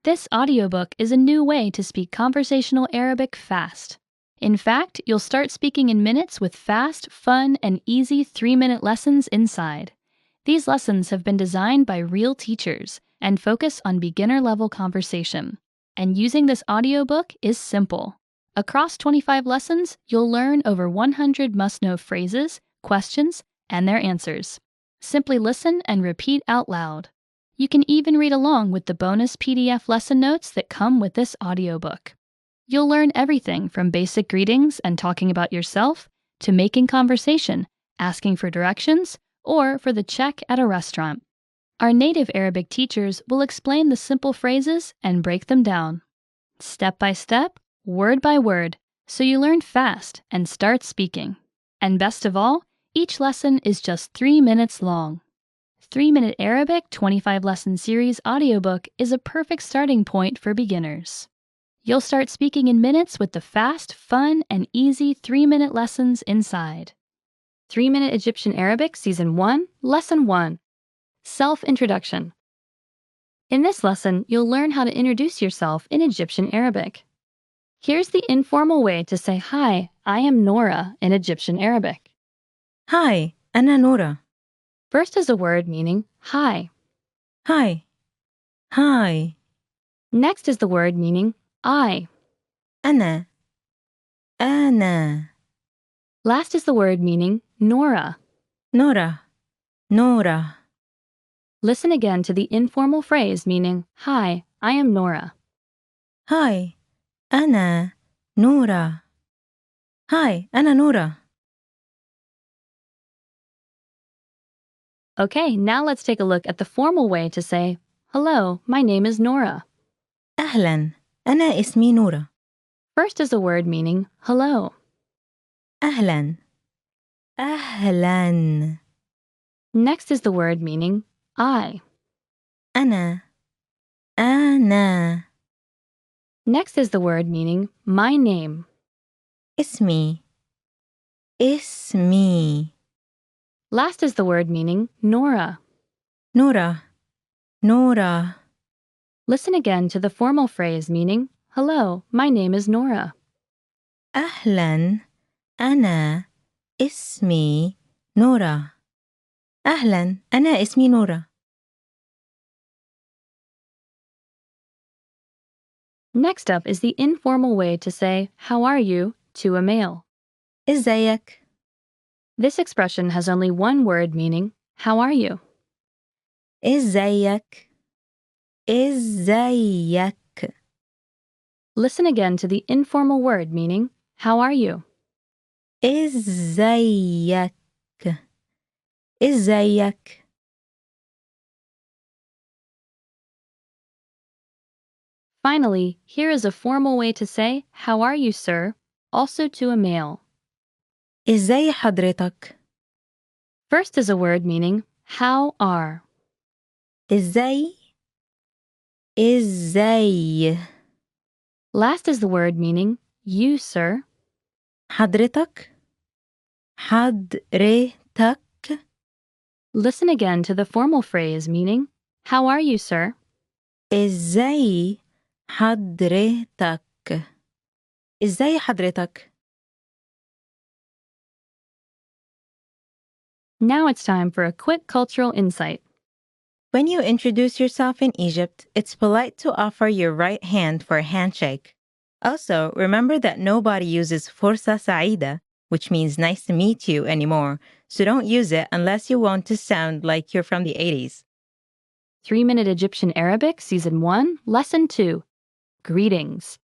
This audiobook is a new way to speak conversational Arabic fast. In fact, you'll start speaking in minutes with fast, fun, and easy 3-minute lessons inside. These lessons have been designed by real teachers and focus on beginner-level conversation. And using this audiobook is simple. Across 25 lessons, you'll learn over 100 must-know phrases, questions, and their answers. Simply listen and repeat out loud. You can even read along with the bonus PDF lesson notes that come with this audiobook. You'll learn everything from basic greetings and talking about yourself to making conversation, asking for directions, or for the check at a restaurant. Our native Arabic teachers will explain the simple phrases and break them down, step by step, word by word, so you learn fast and start speaking. And best of all, each lesson is just 3 minutes long. 3-Minute Arabic 25-Lesson Series audiobook is a perfect starting point for beginners. You'll start speaking in minutes with the fast, fun, and easy 3-minute lessons inside. 3-Minute Egyptian Arabic Season 1, Lesson 1. Self-Introduction. In this lesson, you'll learn how to introduce yourself in Egyptian Arabic. Here's the informal way to say, "Hi, I am Nora" in Egyptian Arabic. Hi, أنا نورة. First is a word meaning hi. Hi. Hi. Next is the word meaning I. أنا. أنا. Last is the word meaning Nora. نورة. نورة. Listen again to the informal phrase meaning, "Hi, I am Nora." Hi, أنا نورة. Hi, أنا نورة. Okay, now let's take a look at the formal way to say, "Hello, my name is Nora." أهلا، أنا اسمي نورة. First is a word meaning hello. أهلا. أهلا. Next is the word meaning I. أنا. أنا. Next is the word meaning my name. اسمي. اسمي. Last is the word meaning Nora. نورة. نورة. Listen again to the formal phrase meaning, "Hello, my name is Nora." أهلا، أنا اسمي نورة. أهلا، أنا اسمي نورة. Next up is the informal way to say, "How are you?" to a male. إزيك؟ This expression has only one word meaning, "How are you?" إزيك؟ إزيك؟ Listen again to the informal word meaning, "How are you?" إزيك؟ إزيك؟ Finally, here is a formal way to say, "How are you, sir?" also to a male. إزاي حضرتك؟ First is a word meaning, "How are?" إزاي؟ إزاي؟ Last is the word meaning, "You, sir." حضرتك؟ حضرتك؟ Listen again to the formal phrase meaning, "How are you, sir?" إزاي حضرتك؟ إزاي حضرتك؟ Now it's time for a quick cultural insight. When you introduce yourself in Egypt, it's polite to offer your right hand for a handshake. Also, remember that nobody uses Forza Saida, which means nice to meet you, anymore, so don't use it unless you want to sound like you're from the 80s. 3-Minute Egyptian Arabic Season 1, Lesson 2, Greetings.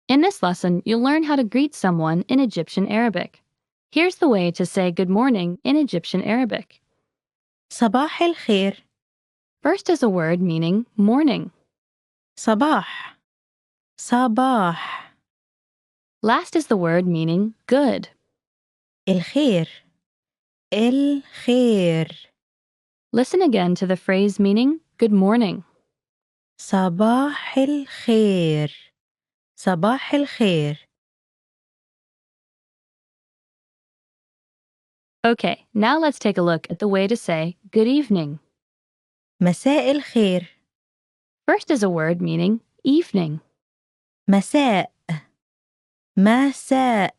In this lesson, you'll learn how to greet someone in Egyptian Arabic. Here's the way to say good morning in Egyptian Arabic. صباح الخير. First is a word meaning morning. صباح. صباح. Last is the word meaning good. الخير. الخير. Listen again to the phrase meaning good morning. صباح الخير. صباح الخير. Okay, now let's take a look at the way to say good evening. مساء الخير. First is a word meaning evening. مساء مساء.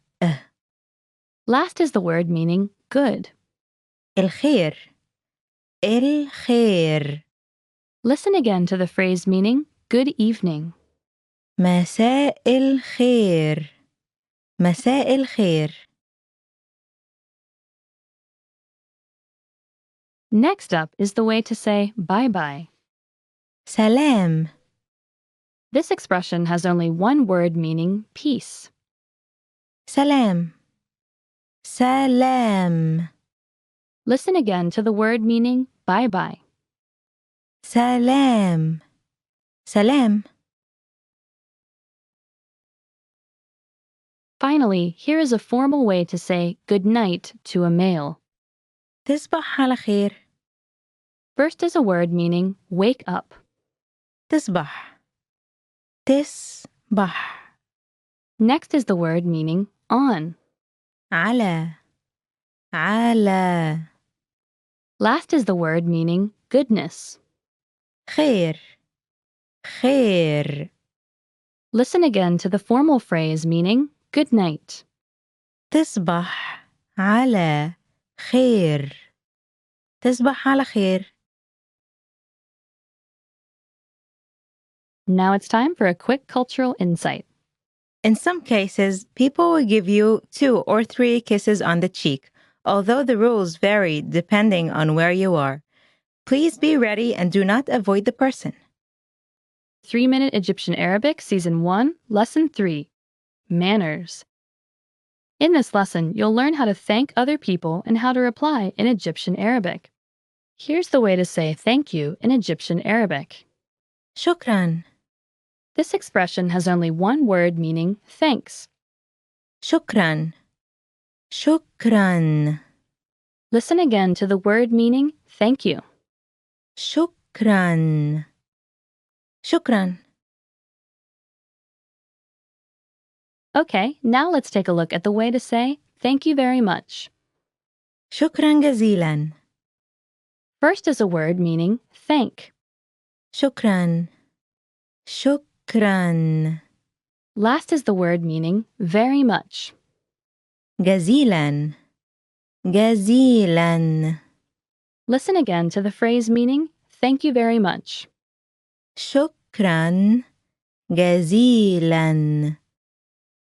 Last is the word meaning good. الخير الخير. Listen again to the phrase meaning good evening. مساء الخير مساء الخير. Next up is the way to say bye-bye. سلام This expression has only one word meaning peace. سلام سلام. Listen again to the word meaning bye-bye. سلام سلام. Finally, here is a formal way to say good night to a male. تصبح على خير. First is a word meaning wake up. تصبح تصبح. Next is the word meaning on. على على. Last is the word meaning goodness. خير خير. Listen again to the formal phrase meaning good night. تصبح على خير. تصبح على خير. Now it's time for a quick cultural insight. In some cases, people will give you 2 or 3 kisses on the cheek, although the rules vary depending on where you are. Please be ready and do not avoid the person. 3-Minute Egyptian Arabic Season 1, Lesson 3, Manners. In this lesson, you'll learn how to thank other people and how to reply in Egyptian Arabic. Here's the way to say thank you in Egyptian Arabic. شكراً This expression has only one word meaning thanks. شكراً شكراً. Listen again to the word meaning thank you. شكراً شكراً. Okay, now let's take a look at the way to say thank you very much. شكراً جزيلاً. First is a word meaning thank. شكراً شكراً. Last is the word meaning very much. جزيلاً جزيلاً. Listen again to the phrase meaning thank you very much. شكراً جزيلاً.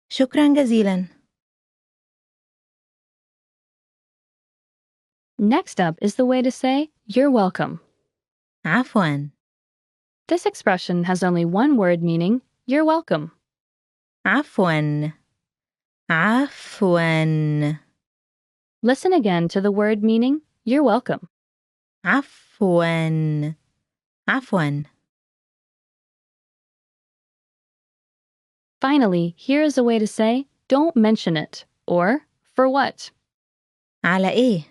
شكراً جزيلاً. Next up is the way to say you're welcome. عفواً This expression has only one word meaning you're welcome. عفواً عفواً. Listen again to the word meaning you're welcome. عفواً عفواً. Finally, here is a way to say don't mention it or for what. على إيه؟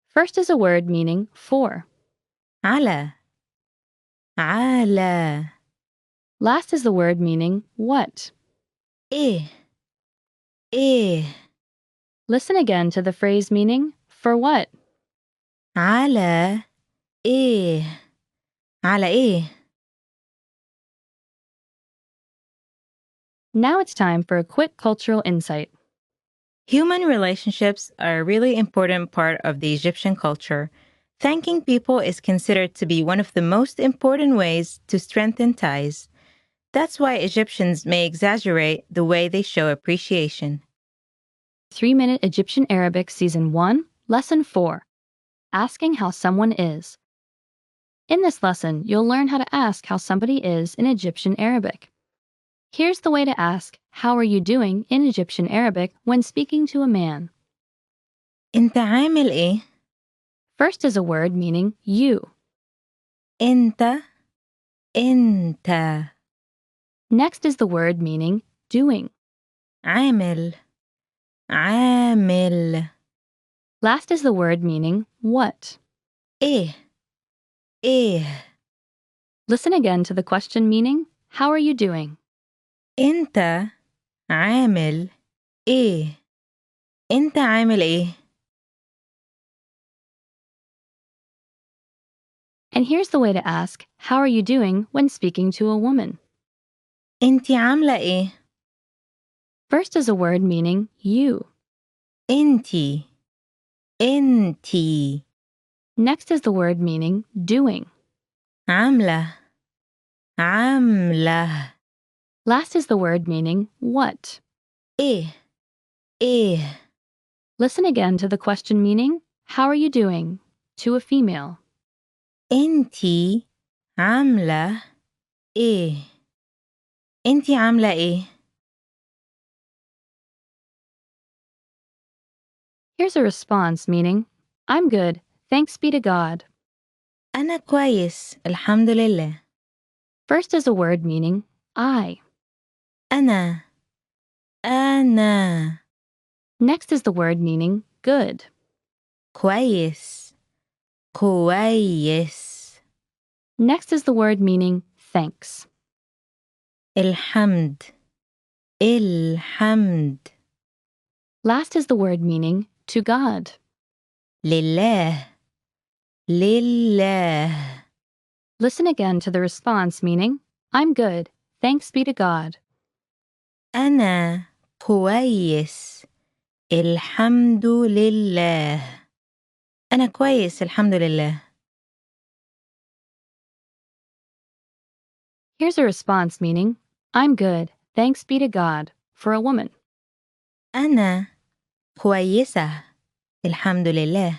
First is a word meaning for. على على. Last is the word meaning what. إيه إيه. Listen again to the phrase meaning for what. على إيه على إيه. Now it's time for a quick cultural insight. Human relationships are a really important part of the Egyptian culture. Thanking people is considered to be one of the most important ways to strengthen ties. That's why Egyptians may exaggerate the way they show appreciation. 3-Minute Egyptian Arabic Season 1, Lesson 4, Asking How Someone Is. In this lesson, you'll learn how to ask how somebody is in Egyptian Arabic. Here's the way to ask how are you doing in Egyptian Arabic when speaking to a man. أنت عامل إيه؟ First is a word meaning you. أنت أنت. Next is the word meaning doing. عامل عامل. Last is the word meaning what. إيه إيه. Listen again to the question meaning how are you doing? أنت عامل إيه؟ أنت عامل إيه؟ And here's the way to ask, how are you doing when speaking to a woman? انتي عاملة ايه؟ First is a word meaning you. انتي انتي Next is the word meaning doing. عاملة عاملة Last is the word meaning what. ايه ايه Listen again to the question meaning, how are you doing? To a female. انتي عاملة ايه؟ انتي عاملة ايه؟ Here's a response meaning, I'm good, thanks be to God. أنا كويس الحمد لله. First is a word meaning I. أنا أنا Next is the word meaning good. كويس كويس. Next is the word meaning thanks. الحمد الحمد. Last is the word meaning to God. لله لله. Listen again to the response meaning, I'm good, thanks be to God. أنا كويس الحمد لله. أنا كويس الحمد لله. Here's a response meaning, I'm good, thanks be to God, for a woman. أنا كويسة الحمد لله.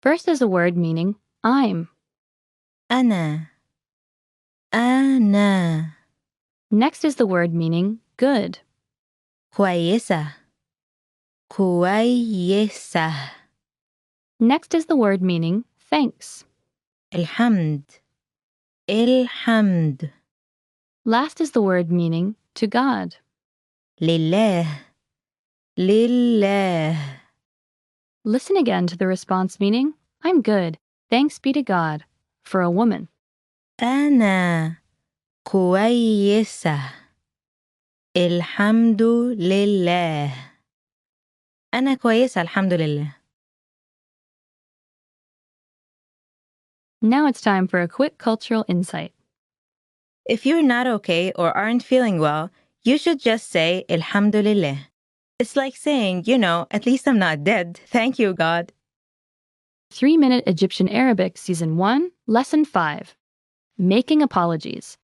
First is a word meaning I'm. أنا أنا Next is the word meaning good. كويسة كويسة. Next is the word meaning thanks. الحمد الحمد. Last is the word meaning to God. لله لله. Listen again to the response meaning, I'm good, thanks be to God, for a woman. أنا كويسة الحمد لله. أنا كويسة الحمد لله. Now it's time for a quick cultural insight. If you're not okay or aren't feeling well, you should just say Alhamdulillah. It's like saying, at least I'm not dead. Thank you, God. 3-Minute Egyptian Arabic Season 1, Lesson 5. Making Apologies.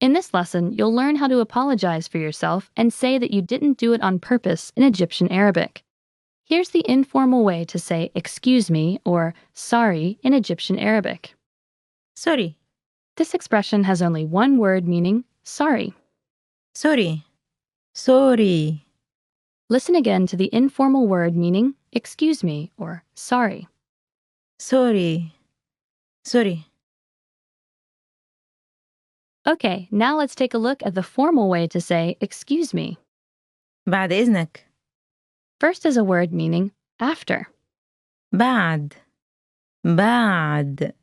In this lesson, you'll learn how to apologize for yourself and say that you didn't do it on purpose in Egyptian Arabic. Here's the informal way to say excuse me or sorry in Egyptian Arabic. Sorry. This expression has only one word meaning sorry. Sorry. Sorry. Listen again to the informal word meaning excuse me or sorry. Sorry. Sorry. Okay, now let's take a look at the formal way to say excuse me. بعد إذنك. First is a word meaning after. بعد. بعد.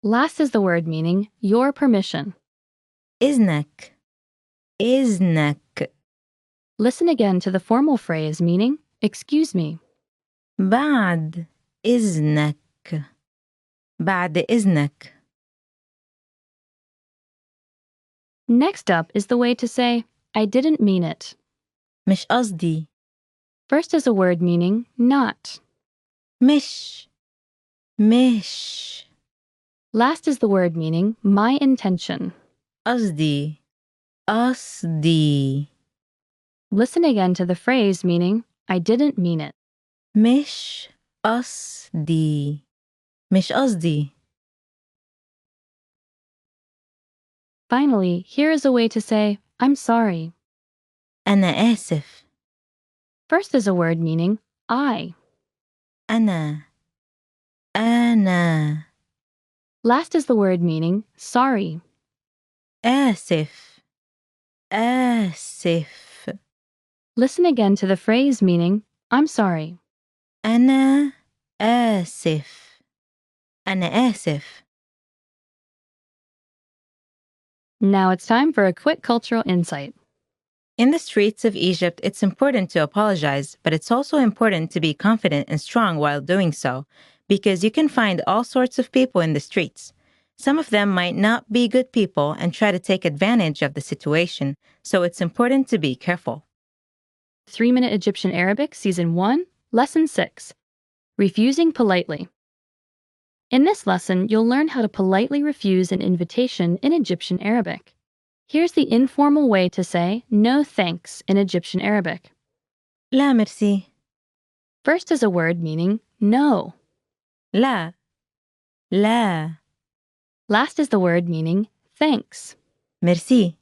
Last is the word meaning your permission. إذنك. إذنك. Listen again to the formal phrase meaning excuse me. بعد إذنك. بعد إذنك. Next up is the way to say I didn't mean it. مش قصدي. First is a word meaning not. مش. Last is the word meaning my intention. قصدي. قصدي. Listen again to the phrase meaning I didn't mean it. مش قصدي. مش قصدي. Finally, here is a way to say I'm sorry. أنا آسف. First is a word meaning I. أنا. Last is the word meaning sorry. آسف. آسف. Listen again to the phrase meaning I'm sorry. أنا آسف. أنا آسف. Now it's time for a quick cultural insight. In the streets of Egypt, it's important to apologize, but it's also important to be confident and strong while doing so. because you can find all sorts of people in the streets. Some of them might not be good people and try to take advantage of the situation, so it's important to be careful. 3-Minute Egyptian Arabic, Season 1, Lesson 6, Refusing Politely. In this lesson, you'll learn how to politely refuse an invitation in Egyptian Arabic. Here's the informal way to say no thanks in Egyptian Arabic. لا ميرسي. First is a word meaning no. لا. لا. Last is the word meaning thanks. ميرسي.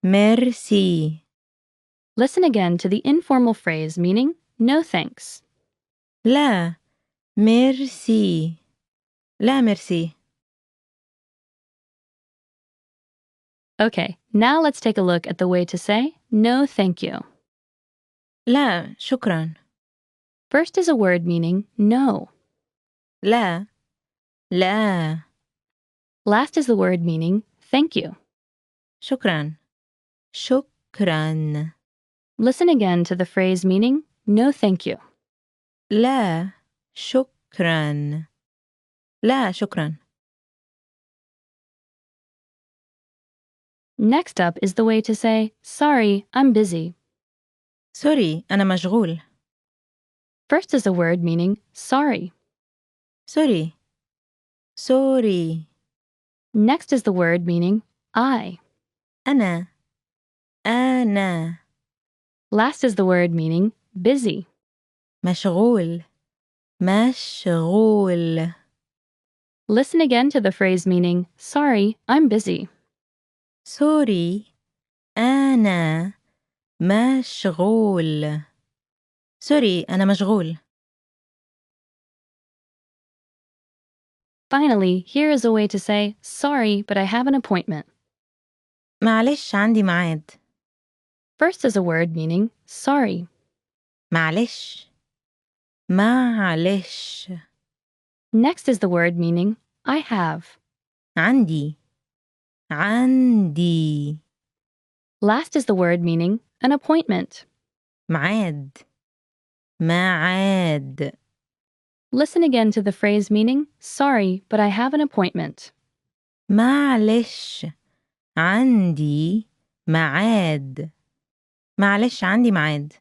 ميرسي. Listen again to the informal phrase meaning no thanks. لا ميرسي. لا ميرسي. Okay, now let's take a look at the way to say no thank you. لا شكرا. First is a word meaning no. لا. لا. Last is the word meaning thank you. شكرا. شكرا. Listen again to the phrase meaning no thank you. لا شكرا. لا شكرا. Next up is the way to say sorry, I'm busy. سوري أنا مشغول. First is a word meaning sorry. سوري. سوري. Next is the word meaning I. أنا. أنا. Last is the word meaning busy. مشغول. مشغول. Listen again to the phrase meaning sorry, I'm busy. سوري أنا مشغول. سوري أنا مشغول. Finally, here is a way to say sorry, but I have an appointment. معلش عندي ميعاد. First is a word meaning sorry. معلش. معلش. Next is the word meaning I have. عندي. عندي. Last is the word meaning an appointment. ميعاد. ميعاد. Listen again to the phrase meaning sorry, but I have an appointment. معلش عندي ميعاد. معلش عندي ميعاد.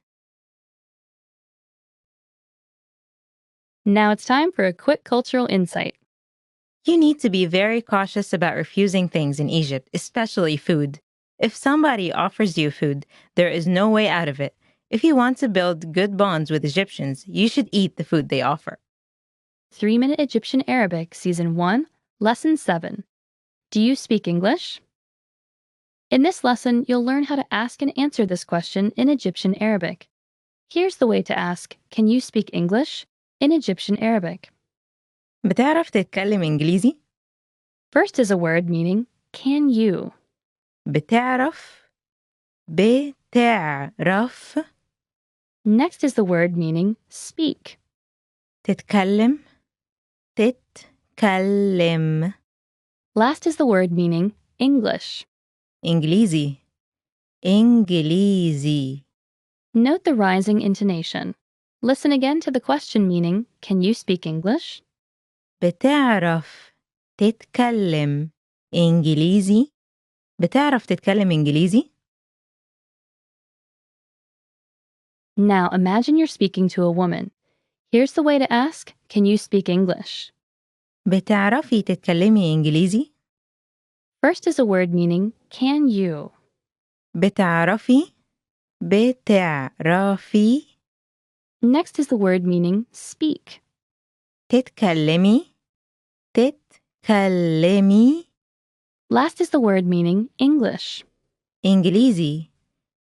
Now it's time for a quick cultural insight. You need to be very cautious about refusing things in Egypt, especially food. If somebody offers you food, there is no way out of it. If you want to build good bonds with Egyptians, you should eat the food they offer. 3-Minute Egyptian Arabic, Season 1, Lesson 7. Do you speak English? In this lesson, you'll learn how to ask and answer this question in Egyptian Arabic. Here's the way to ask, can you speak English? In Egyptian Arabic. بتعرف تتكلم إنجليزي؟ First is a word meaning, can you? بتعرف. بتعرف. Next is the word meaning, speak. تتكلم. تتكلم. Last is the word meaning, English. إنجليزي. إنجليزي. Note the rising intonation. Listen again to the question meaning, can you speak English? بتعرف تتكلم إنجليزي؟ بتعرف تتكلم إنجليزي؟ Now imagine you're speaking to a woman. Here's the way to ask, can you speak English? بتعرفي تتكلمي إنجليزي؟ First is a word meaning, can you? بتعرفي. بتعرفي. Next is the word meaning, speak. تتكلمي. تتكلمي. Last is the word meaning, English. إنجليزي.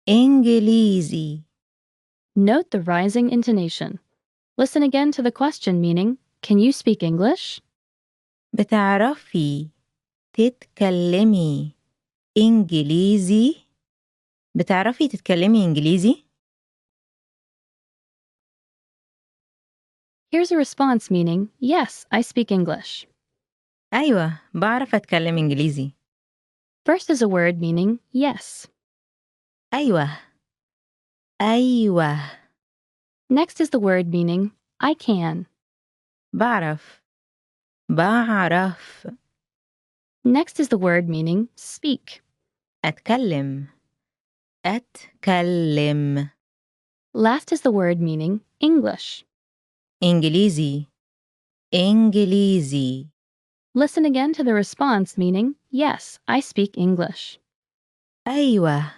إنجليزي. Note the rising intonation. Listen again to the question meaning, can you speak English? بتعرفي تتكلمي إنجليزي؟ بتعرفي تتكلمي إنجليزي؟ Here's a response meaning, yes, I speak English. أيوة بعرف أتكلم إنجليزي. First is a word meaning, yes. أيوة. أيوة. Next is the word meaning, I can. بعرف. بعرف. Next is the word meaning speak. أتكلم. أتكلم. Last is the word meaning English. إنجليزي. إنجليزي. Listen again to the response meaning yes, I speak English. أيوة.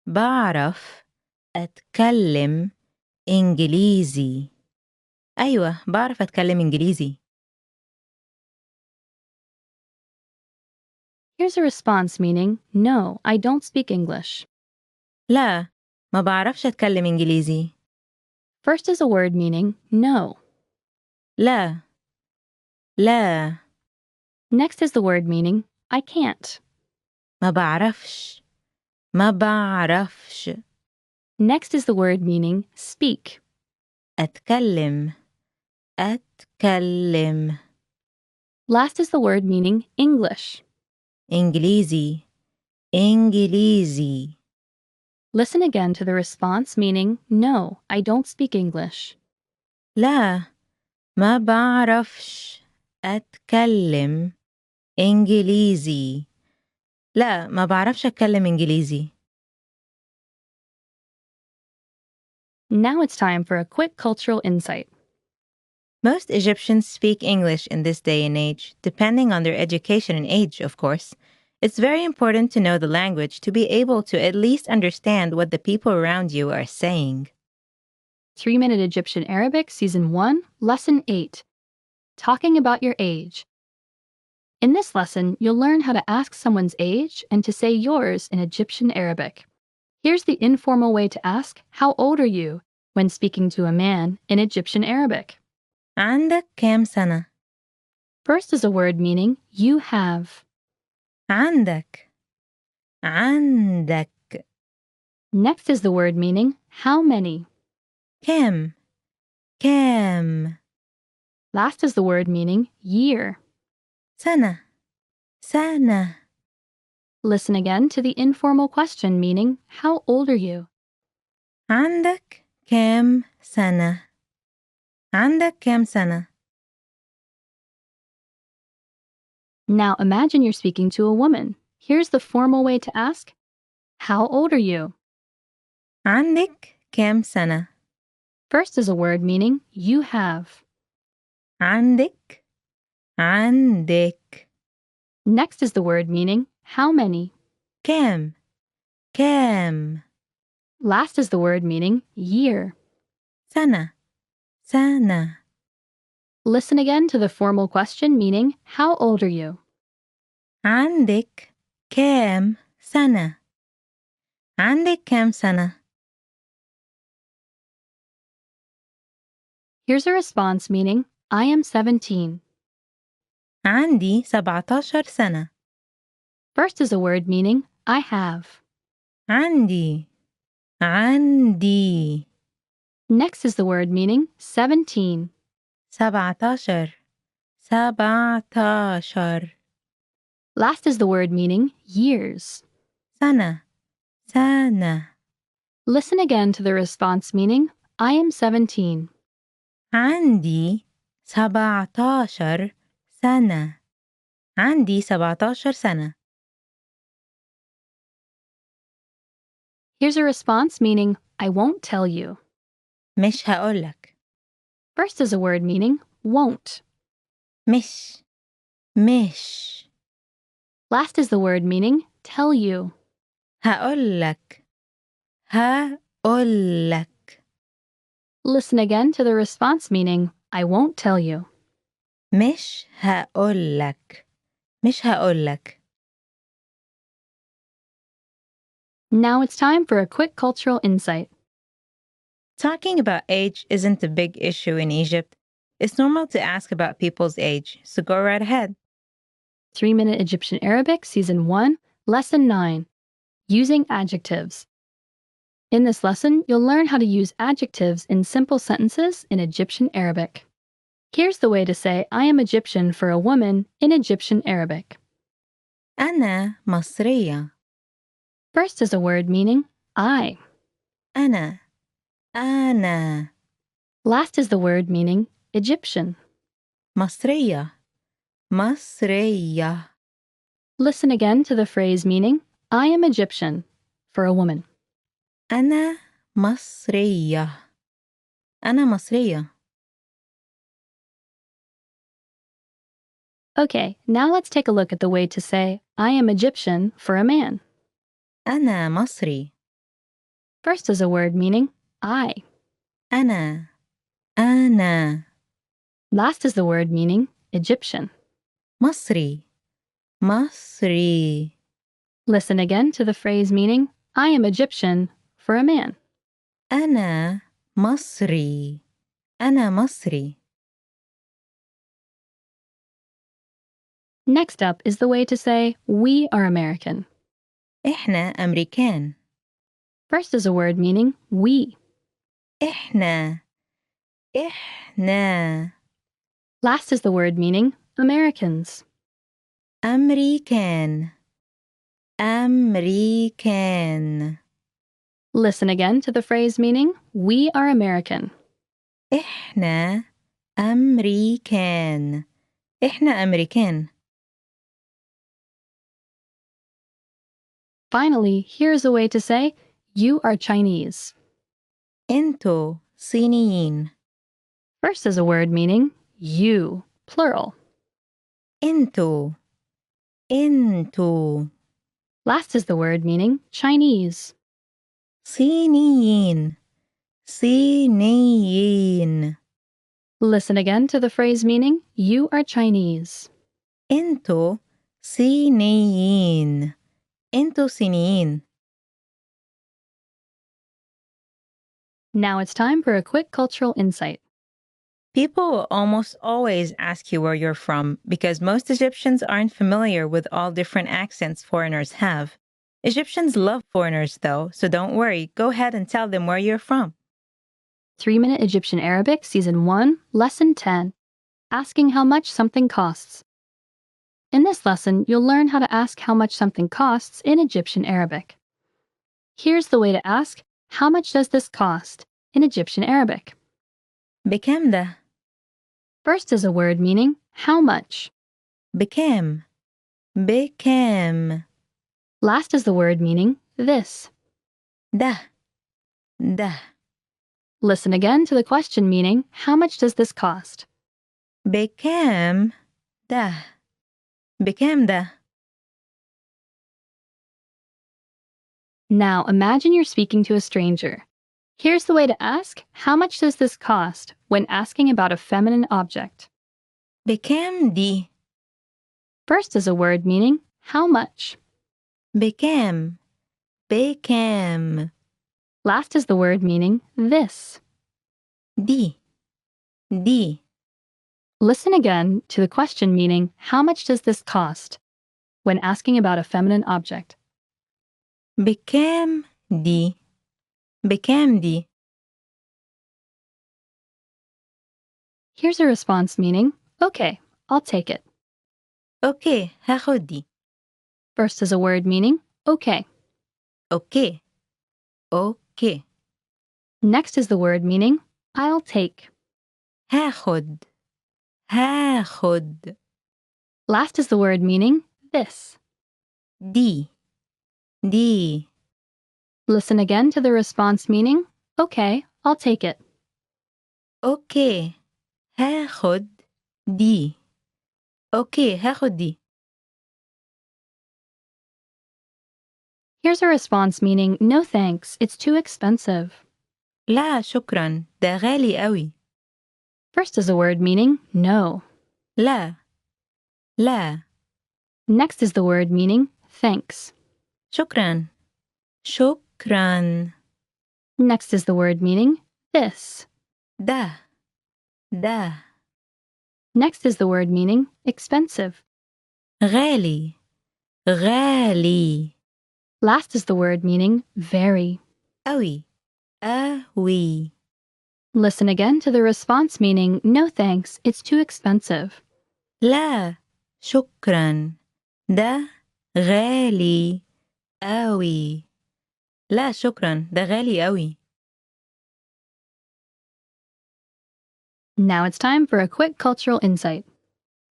بعرف أتكلم إنجليزي. أيوة بعرف أتكلم إنجليزي. Here's a response meaning no, I don't speak English. لا ما بعرفش أتكلم إنجليزي. First is a word meaning no. لا. لا. Next is the word meaning I can't. ما بعرفش. ما بعرفش. Next is the word meaning speak. أتكلم. أتكلم. Last is the word meaning English. إنجليزي. إنجليزي. Listen again to the response meaning no, I don't speak English. لا ما بعرفش أتكلم إنجليزي. لا ما بعرفش أتكلم إنجليزي. Now it's time for a quick cultural insight. Most Egyptians speak English in this day and age, depending on their education and age, of course. It's very important to know the language to be able to at least understand what the people around you are saying. 3-Minute Egyptian Arabic, Season 1, Lesson 8. Talking about your age. In this lesson, you'll learn how to ask someone's age and to say yours in Egyptian Arabic. Here's the informal way to ask, how old are you, when speaking to a man in Egyptian Arabic. عندك كام سنة؟ First is a word meaning you have. عندك. عندك. Next is the word meaning how many. كام. كام. Last is the word meaning year. سنة. سنة. Listen again to the informal question meaning how old are you? عندك كام سنة؟ عندك كام سنة؟ Now imagine you're speaking to a woman. Here's the formal way to ask, how old are you? عندك كام سنة؟ First is a word meaning you have. عندك. عندك. Next is the word meaning how many. كام. كام. Last is the word meaning year. سنة. سنة. Listen again to the formal question meaning how old are you? عندك كام سنة؟ عندك كام سنة؟ Here's a response meaning I am 17. عندي 17 سنة. First is a word meaning I have. عندي. عندي. Next is the word meaning 17. 17. 17. Last is the word meaning years. سنة. سنة. Listen again to the response meaning I am 17. عندي 17 سنة. عندي 17 سنة. Here's a response meaning I won't tell you. مش هقولك. First is a word meaning won't. مش. مش. Last is the word meaning tell you. هقولك. هقولك. Listen again to the response meaning I won't tell you. مش هقولك. مش هقولك. Now it's time for a quick cultural insight. Talking about age isn't a big issue in Egypt. It's normal to ask about people's age, so go right ahead. 3-Minute Egyptian Arabic, Season 1, Lesson 9. Using adjectives. In this lesson, you'll learn how to use adjectives in simple sentences in Egyptian Arabic. Here's the way to say I am Egyptian for a woman in Egyptian Arabic. أنا مصرية. First is a word meaning I. أنا. أنا. Last is the word meaning Egyptian. مصرية مصرية. Listen again to the phrase meaning, I am Egyptian, for a woman. أنا مصرية أنا مصرية. Okay, now let's take a look at the way to say, I am Egyptian, for a man. أنا مصري. First is a word meaning, I. أنا Last is the word meaning, Egyptian. مصري مصري. Listen again to the phrase meaning, I am Egyptian, for a man. أنا مصري أنا مصري. Next up is the way to say, we are American. إحنا أمريكان. First is a word meaning, we. إحنا Last is the word meaning, Americans. أمريكان أمريكان. Listen again to the phrase meaning, we are American. إحنا أمريكان إحنا أمريكان. Finally, here's a way to say, you are Chinese. أنتوا صينيين. First is a word meaning, you, plural. أنتوا Last is the word meaning, Chinese. صينيين صينيين. Listen again to the phrase meaning, you are Chinese. أنتوا صينيين أنتوا صينيين. Now it's time for a quick cultural insight. People will almost always ask you where you're from because most Egyptians aren't familiar with all different accents foreigners have. Egyptians love foreigners, though, so don't worry. Go ahead and tell them where you're from. 3-Minute Egyptian Arabic, Season 1, Lesson 10, Asking How Much Something Costs. In this lesson, you'll learn how to ask how much something costs in Egyptian Arabic. Here's the way to ask, how much does this cost, in Egyptian Arabic? بكام ده؟ First is a word meaning, how much. بكام بكام. Last is the word meaning, this. ده Listen again to the question meaning, how much does this cost? بكام ده. Now imagine you're speaking to a stranger. Here's the way to ask, how much does this cost, when asking about a feminine object? بكام دي؟ First is a word meaning, how much. بكام Last is the word meaning, this. دي Listen again to the question meaning, how much does this cost, when asking about a feminine object? بكام دي؟ Here's a response meaning, okay, I'll take it. أوكي هاخد دي. First is a word meaning, okay. أوكي Next is the word meaning, I'll take. هاخد Last is the word meaning, this. دي Listen again to the response meaning, okay, I'll take it. أوكي هاخد دي. Here's a response meaning, no thanks, it's too expensive. لا شكرا ده غالي قوي. First is a word meaning, no. لا Next is the word meaning, thanks. شكرا Next is the word meaning, this. ده Next is the word meaning, expensive. غالي Last is the word meaning, very. قوي Listen again to the response meaning, no thanks, it's too expensive. لا شكرا ده غالي قوي. لا شكرا ده غالي قوي. Now it's time for a quick cultural insight.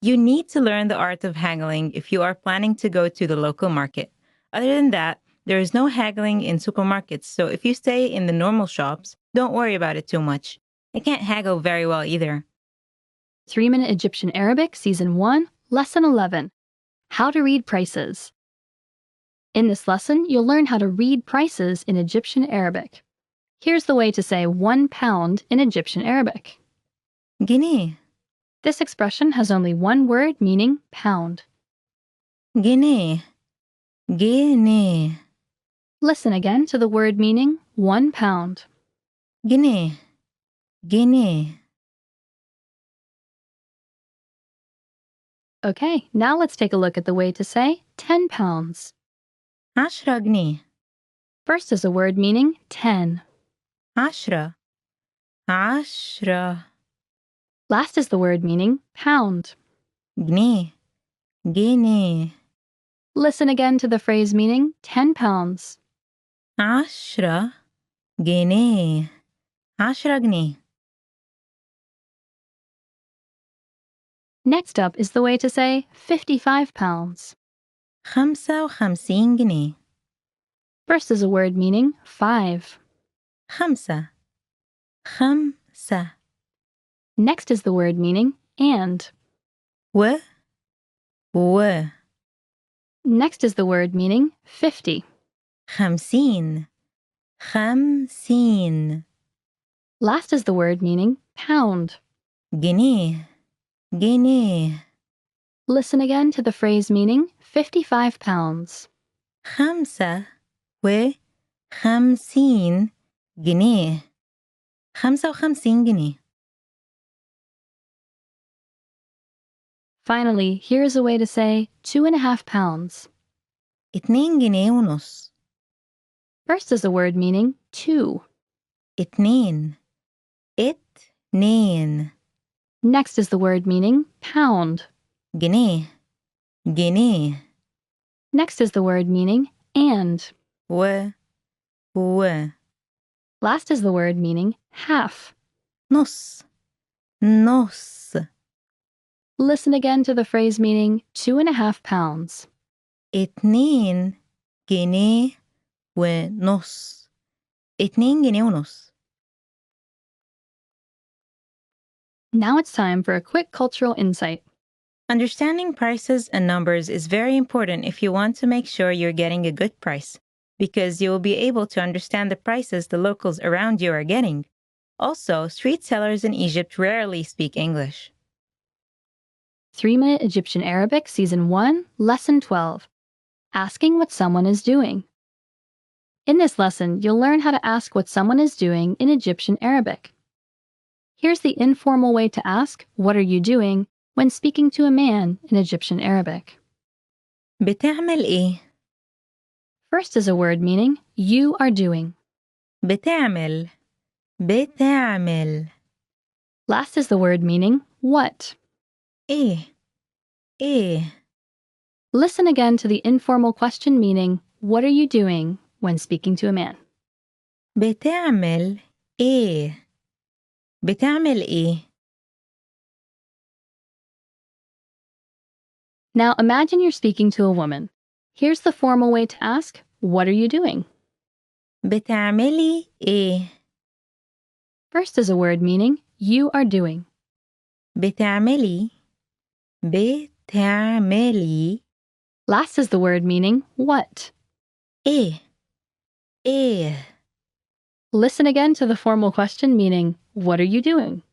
You need to learn the art of haggling if you are planning to go to the local market. Other than that, there is no haggling in supermarkets, so if you stay in the normal shops, don't worry about it too much. I can't haggle very well either. 3-Minute Egyptian Arabic, Season 1, Lesson 11. How to read prices. In this lesson, you'll learn how to read prices in Egyptian Arabic. Here's the way to say 1 pound in Egyptian Arabic. Guinea, This expression has only one word meaning pound. Guinea, Guinea, Listen again to the word meaning 1 pound. Guinea, Guinea. Okay, now let's take a look at the way to say 10 pounds. 10 جنيه. First is a word meaning 10. 10 10 Last is the word meaning pound. جنيه جنيه. Listen again to the phrase meaning 10 pounds. 10 جنيه 10 جنيه. Next up is the way to say 55 pounds. 55 جنيه. First is a word meaning 5. 5 5. Next is the word meaning and. و و. Next is the word meaning 50. 50 50. Last is the word meaning pound. جنيه جنيه. Listen again to the phrase meaning 55 pounds. 55 جنيه 55 جنيه. Finally, here is a way to say 2.5 pounds. 2 جنيه ونص. First is a word meaning 2. 2 2. Next is the word meaning pound. جنيه جنيه. Next is the word meaning and. و Last is the word meaning half. نص نص. Listen again to the phrase meaning 2.5 pounds. 2 جنيه ونص. 2 جنيه ونص. Now it's time for a quick cultural insight. Understanding prices and numbers is very important if you want to make sure you're getting a good price, because you will be able to understand the prices the locals around you are getting. Also, street sellers in Egypt rarely speak English. 3-Minute Egyptian Arabic, Season 1, Lesson 12. Asking what someone is doing. In this lesson, you'll learn how to ask what someone is doing in Egyptian Arabic. Here's the informal way to ask, "What are you doing?" when speaking to a man in Egyptian Arabic. بتعمل إيه؟ First is a word meaning you are doing. بتعمل بتعمل. Last is the word meaning what. إيه إيه. Listen again to the informal question meaning what are you doing when speaking to a man. بتعمل إيه؟ بتعمل إيه؟ Now imagine you're speaking to a woman. Here's the formal way to ask, "What are you doing?" بتعملي إيه؟ First is a word meaning you are doing. بتعملي بتعملي. Last is the word meaning what. إيه إيه. Listen again to the formal question meaning what are you doing?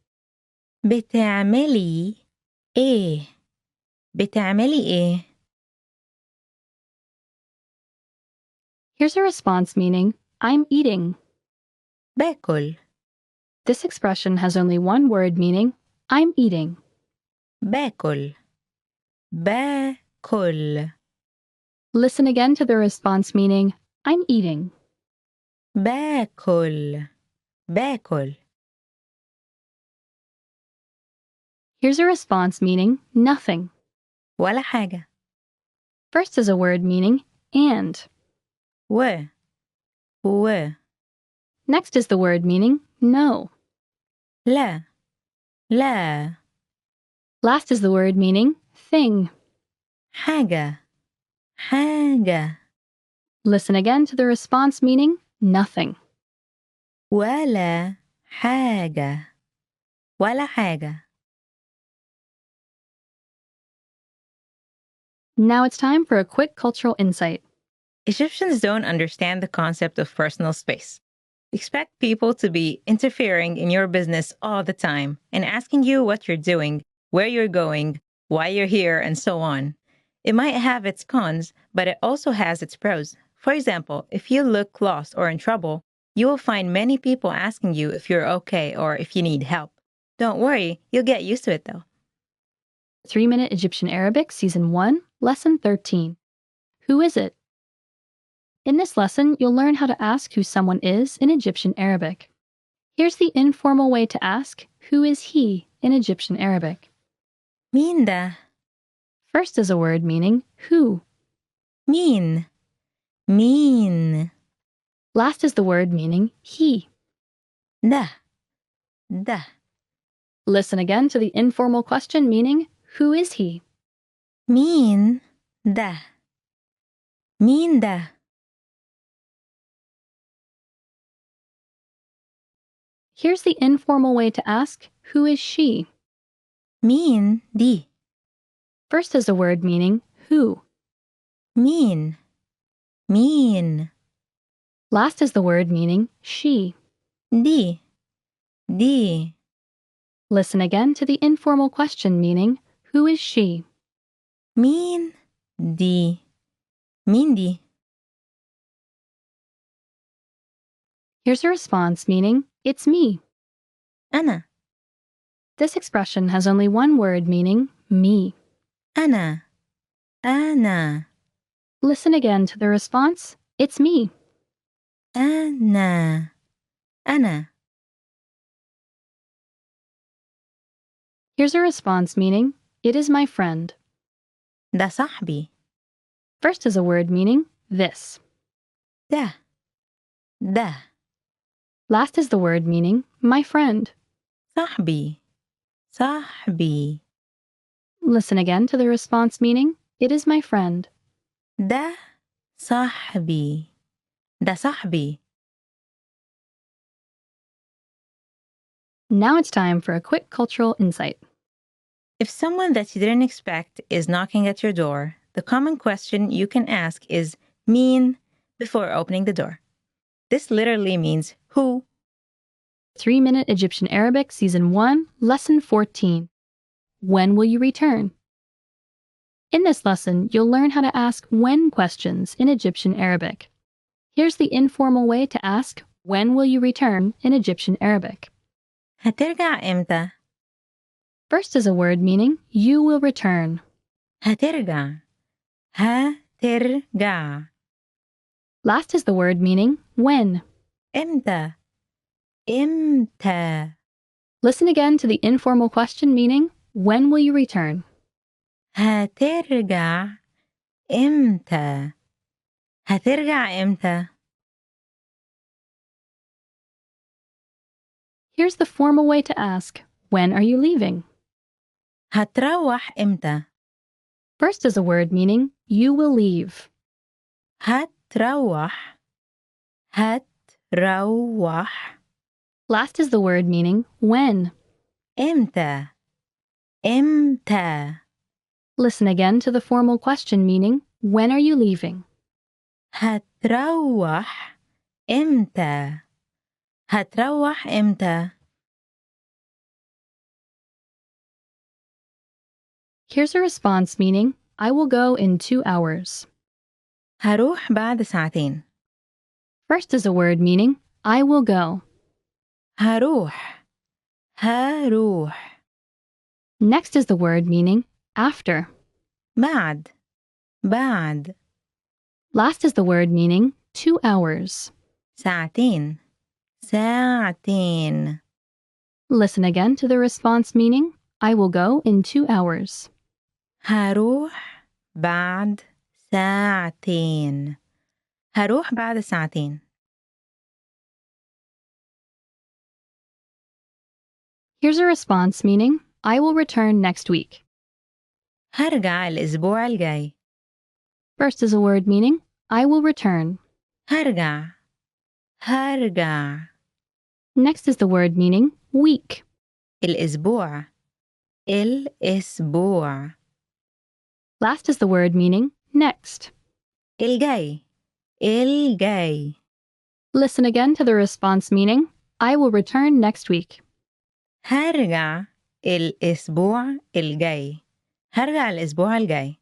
بتعملي إيه؟ بتعملي إيه؟ Here's a response meaning I'm eating. باكل This expression has only one word meaning I'm eating. باكل باكل. Listen again to the response meaning I'm eating. باكل باكل. Here's a response meaning nothing. ولا حاجة. First is a word meaning and. و و. Next is the word meaning no. لا لا. Last is the word meaning thing. حاجة. حاجة. Listen again to the response meaning nothing. ولا حاجة. ولا حاجة. Now it's time for a quick cultural insight. Egyptians don't understand the concept of personal space. Expect people to be interfering in your business all the time and asking you what you're doing, where you're going, why you're here, and so on. It might have its cons, but it also has its pros. For example, if you look lost or in trouble, you will find many people asking you if you're okay or if you need help. Don't worry, you'll get used to it though. 3-Minute Egyptian Arabic, Season 1, Lesson 13. Who is it? In this lesson, you'll learn how to ask who someone is in Egyptian Arabic. Here's the informal way to ask, who is he in Egyptian Arabic? مين ده؟ First is a word meaning who. مين؟ مين؟ Last is the word meaning he. ده. ده. Listen again to the informal question meaning who is he? مين ده؟ مين ده؟ Here's the informal way to ask, who is she? مين دي؟ First is a word meaning who. مين؟ مين؟ Last is the word meaning she. دي. دي. Listen again to the informal question meaning who is she? مين دي؟ مين دي؟ Here's a response meaning it's me. أنا. This expression has only one word meaning me. أنا. أنا. Listen again to the response it's me. أنا. أنا. Here's a response meaning it is my friend. ده صاحبي. First is a word meaning this. ده. ده. Last is the word meaning my friend. صاحبي. صاحبي. Listen again to the response meaning it is my friend. ده صاحبي. ده صاحبي. Now it's time for a quick cultural insight. If someone that you didn't expect is knocking at your door, the common question you can ask is مين before opening the door. This literally means who. 3-Minute Egyptian Arabic, Season 1, Lesson 14. When will you return? In this lesson, you'll learn how to ask when questions in Egyptian Arabic. Here's the informal way to ask when will you return in Egyptian Arabic. هترجع إمتى؟ First is a word meaning you will return. هترجع. هترجع. Last is the word meaning when. إمتى؟ إمتى؟ Listen again to the informal question meaning when will you return? هترجع إمتى؟ هترجع إمتى؟ Here's the formal way to ask when are you leaving? هتروح إمتى؟ First is a word meaning you will leave. هتروح. هتروح. Last is the word meaning when. إمتى؟ إمتى؟ Listen again to the formal question meaning when are you leaving? هتروح إمتى؟ هتروح إمتى؟ Here's a response meaning I will go in 2 hours. هروح بعد ساعتين. First is a word meaning I will go. هروح. هروح. Next is the word meaning after. بعد. بعد. Last is the word meaning 2 hours. ساعتين. ساعتين. Listen again to the response meaning I will go in 2 hours. هروح بعد ساعتين. هروح بعد ساعتين. Here's a response meaning, I will return next week. هرجع الأسبوع الجاي. First is a word meaning, I will return. هرجع هرجع. Next is the word meaning, week. الأسبوع الأسبوع. Last is the word meaning, next. الجاي الجاي. Listen again to the response meaning, I will return next week. هرجع الأسبوع الجاي. هرجع الأسبوع الجاي.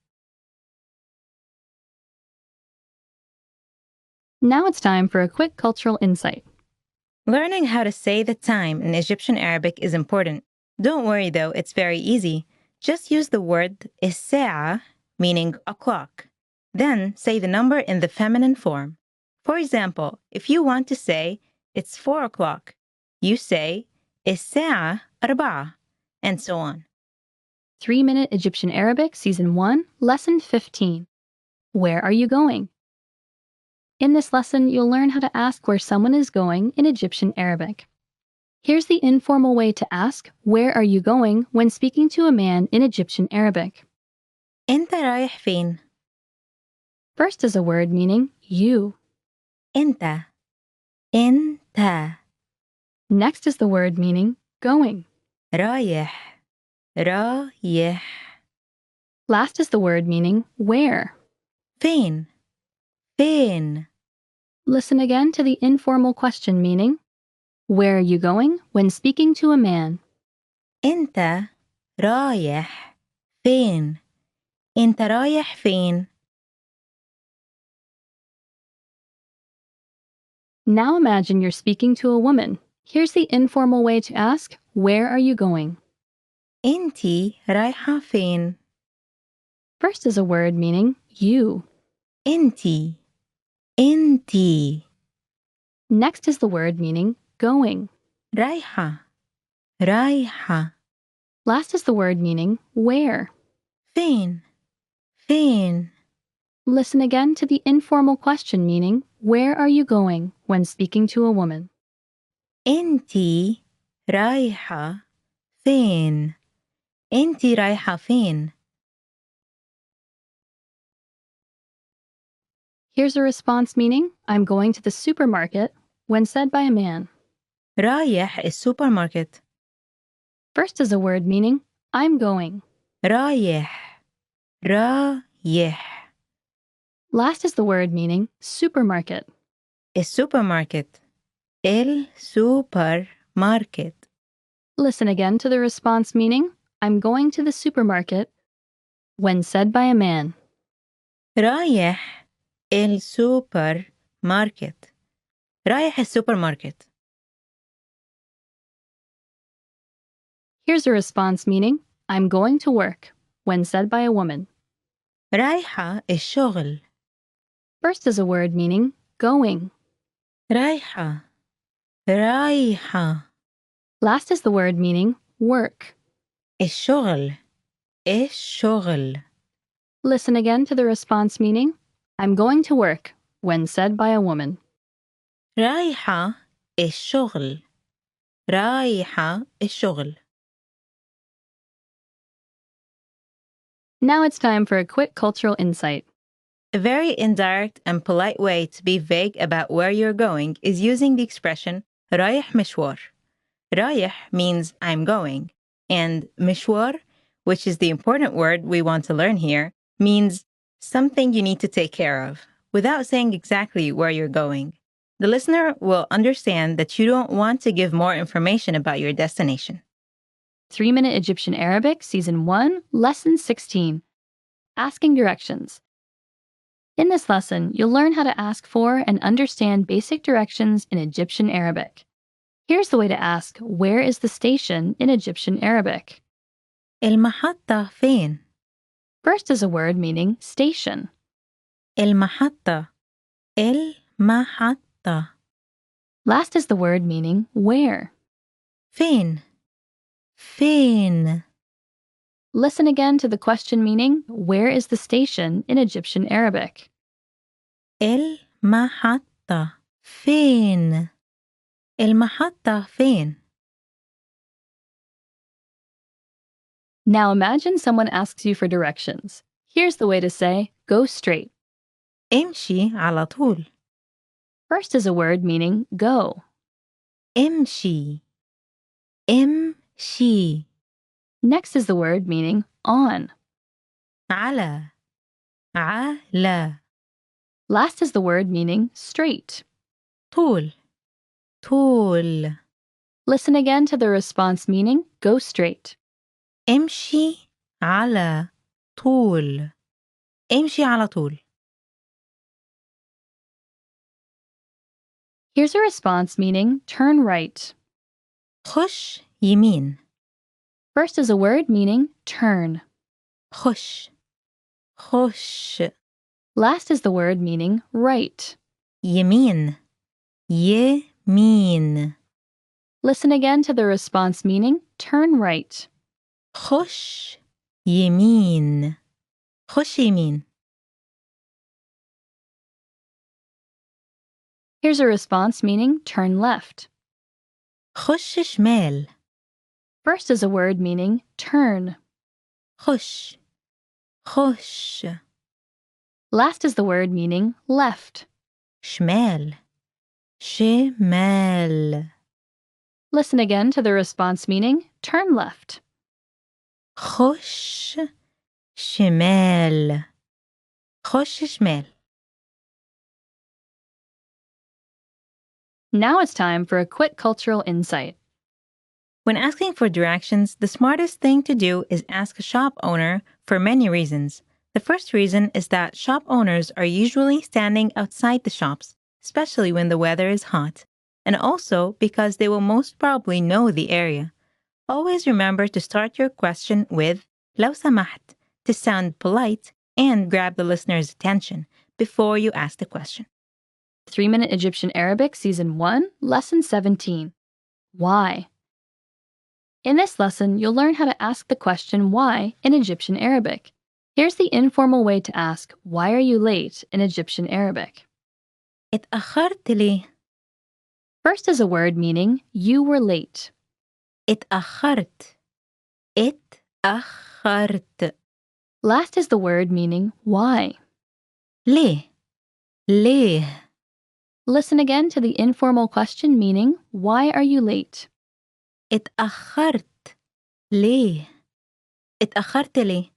Now it's time for a quick cultural insight. Learning how to say the time in Egyptian Arabic is important. Don't worry though, it's very easy. Just use the word الساعة, meaning o'clock. Then say the number in the feminine form. For example, if you want to say it's 4 o'clock, you say الساعة 4, and so on. 3-Minute Egyptian Arabic, Season 1, Lesson 15. Where are you going? In this lesson, you'll learn how to ask where someone is going in Egyptian Arabic. Here's the informal way to ask, where are you going, when speaking to a man in Egyptian Arabic. أنت رايح فين؟ First is a word meaning you. أنت أنت. Next is the word meaning going. رايح رايح. Last is the word meaning where. فين فين. Listen again to the informal question meaning, where are you going when speaking to a man? أنت رايح فين؟ أنت رايح فين؟ Now imagine you're speaking to a woman. Here's the informal way to ask, where are you going? أنتي رايحة فين؟ First is a word meaning you. أنتي أنتي. Next is the word meaning going. رايحة رايحة. Last is the word meaning where. فين فين. Listen again to the informal question meaning, where are you going when speaking to a woman? أنتي رايحة فين؟ أنتي رايحة فين؟ Here's a response meaning, I'm going to the supermarket, when said by a man. رايح السوبر ماركت. First is a word meaning, I'm going. رايح رايح. Last is the word meaning, supermarket. السوبر ماركت السوبر ماركت. Listen again to the response meaning, I'm going to the supermarket, when said by a man. رايح السوبر ماركت. رايح السوبر ماركت. Here's a response meaning, I'm going to work, when said by a woman. رايحة الشغل. First is a word meaning, going. رايحة رايحة. Last is the word meaning, work. الشغل الشغل. Listen again to the response meaning, I'm going to work, when said by a woman. رايحة الشغل. رايحة الشغل. Now it's time for a quick cultural insight. A very indirect and polite way to be vague about where you're going is using the expression رايح مشوار. رايح means I'm going, and مشوار, which is the important word we want to learn here, means something you need to take care of, without saying exactly where you're going. The listener will understand that you don't want to give more information about your destination. 3-Minute Egyptian Arabic, Season 1, Lesson 16. Asking directions. In this lesson, you'll learn how to ask for and understand basic directions in Egyptian Arabic. Here's the way to ask, where is the station in Egyptian Arabic? المحطة فين؟ First is a word meaning station. المحطة المحطة. Last is the word meaning where. فين فين. Listen again to the question meaning, where is the station in Egyptian Arabic? المحطة فين؟ المحطة فين؟ Now imagine someone asks you for directions. Here's the way to say, go straight. امشي على طول. First is a word meaning go. امشي. امشي. Next is the word meaning on. على. على. Last is the word meaning straight. طول. طول. Listen again to the response meaning go straight. امشي على طول. امشي على طول. Here's a response meaning turn right. خش يمين. First is a word meaning turn. خش. خش. Last is the word meaning right. يمين. يمين. Listen again to the response meaning turn right. خش يمين. خش يمين. Here's a response meaning turn left. خش شمال. First is a word meaning turn. خش. خش. Last is the word meaning left. شمال. شمال. Listen again to the response meaning turn left. خش شمال. خش شمال. Now it's time for a quick cultural insight. When asking for directions, the smartest thing to do is ask a shop owner for many reasons. The first reason is that shop owners are usually standing outside the shops, especially when the weather is hot, and also because they will most probably know the area. Always remember to start your question with لو سمحت to sound polite and grab the listener's attention before you ask the question. 3-Minute Egyptian Arabic Season 1, Lesson 17. Why? In this lesson, you'll learn how to ask the question why in Egyptian Arabic. Here's the informal way to ask why are you late in Egyptian Arabic. اتأخرت ليه؟ First is a word meaning you were late. اتأخرت. اتأخرت. Last is the word meaning why. ليه؟ ليه؟ Listen again to the informal question meaning why are you late? اتأخرت. ليه؟ اتأخرت ليه؟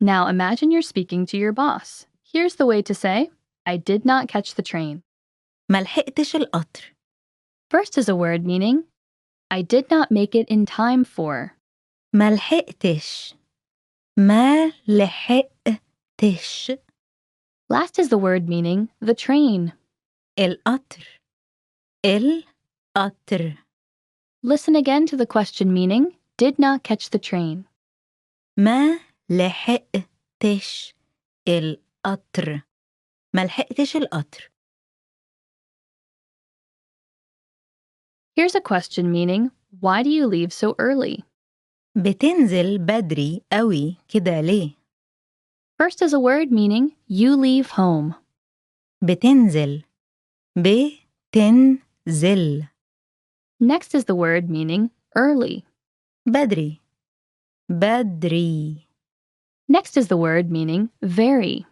Now imagine you're speaking to your boss. Here's the way to say, I did not catch the train. ملحقتش القطر. First is a word meaning, I did not make it in time for. ملحقتش. ما لحقتش. Last is the word meaning, the train. القطر. القطر. Listen again to the question meaning, did not catch the train. ما لحقتش القطر. ما لحقتش القطر. Here's a question meaning, why do you leave so early? بتنزل بدري قوي كده ليه؟ First is a word meaning, you leave home. بتنزل. بتنزل. Next is the word meaning, early. بدري. بدري. Next is the word meaning, very.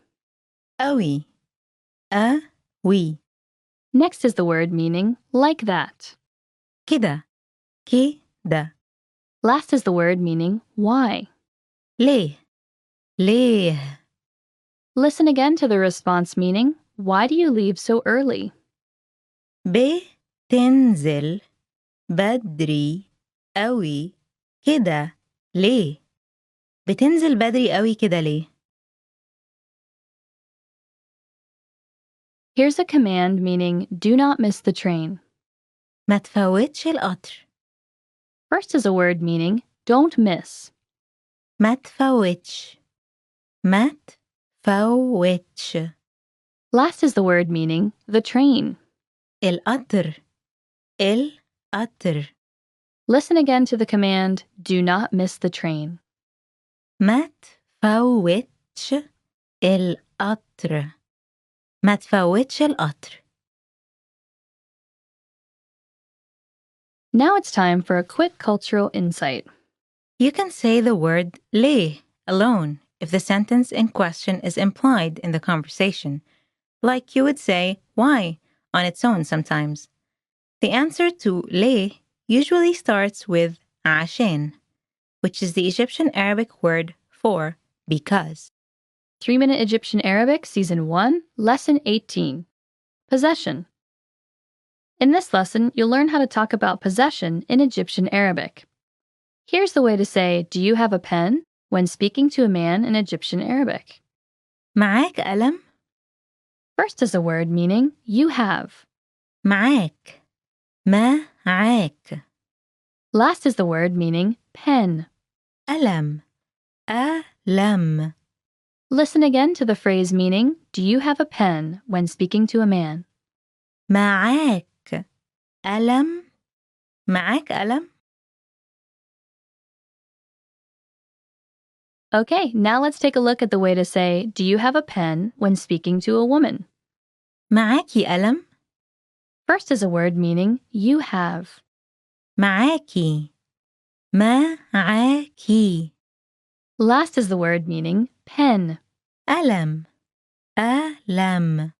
قوي. قوي. Next is the word meaning, like that. كده. كده. Last is the word meaning, why. ليه؟ ليه؟ Listen again to the response meaning, why do you leave so early? بتنزل بدري قوي كده ليه؟ بتنزل بدري قوي كده ليه؟ Here's a command meaning, do not miss the train. ما تفوتش القطر. First is a word meaning, don't miss. ما تفوتش. ما تفوتش. Last is the word meaning, the train. القطر. القطر. Listen again to the command, do not miss the train. ما تفوتش القطر. ما تفوتش القطر. Now it's time for a quick cultural insight. You can say the word ليه alone if the sentence in question is implied in the conversation, like you would say why on its own sometimes. The answer to ليه usually starts with عشان, which is the Egyptian Arabic word for because. 3-Minute Egyptian Arabic, Season 1, Lesson 18. Possession. In this lesson, you'll learn how to talk about possession in Egyptian Arabic. Here's the way to say, "Do you have a pen?" when speaking to a man in Egyptian Arabic. معاك قلم؟ First is a word meaning you have. معاك. معاك. Last is the word meaning pen. قلم. قلم. Listen again to the phrase meaning, "Do you have a pen?" when speaking to a man. معاك قلم؟ معاك قلم؟ Okay, now let's take a look at the way to say, "Do you have a pen?" when speaking to a woman. معاكي قلم؟ First is a word meaning you have. معاكي. معاكي. Last is the word meaning pen. قلم. قلم.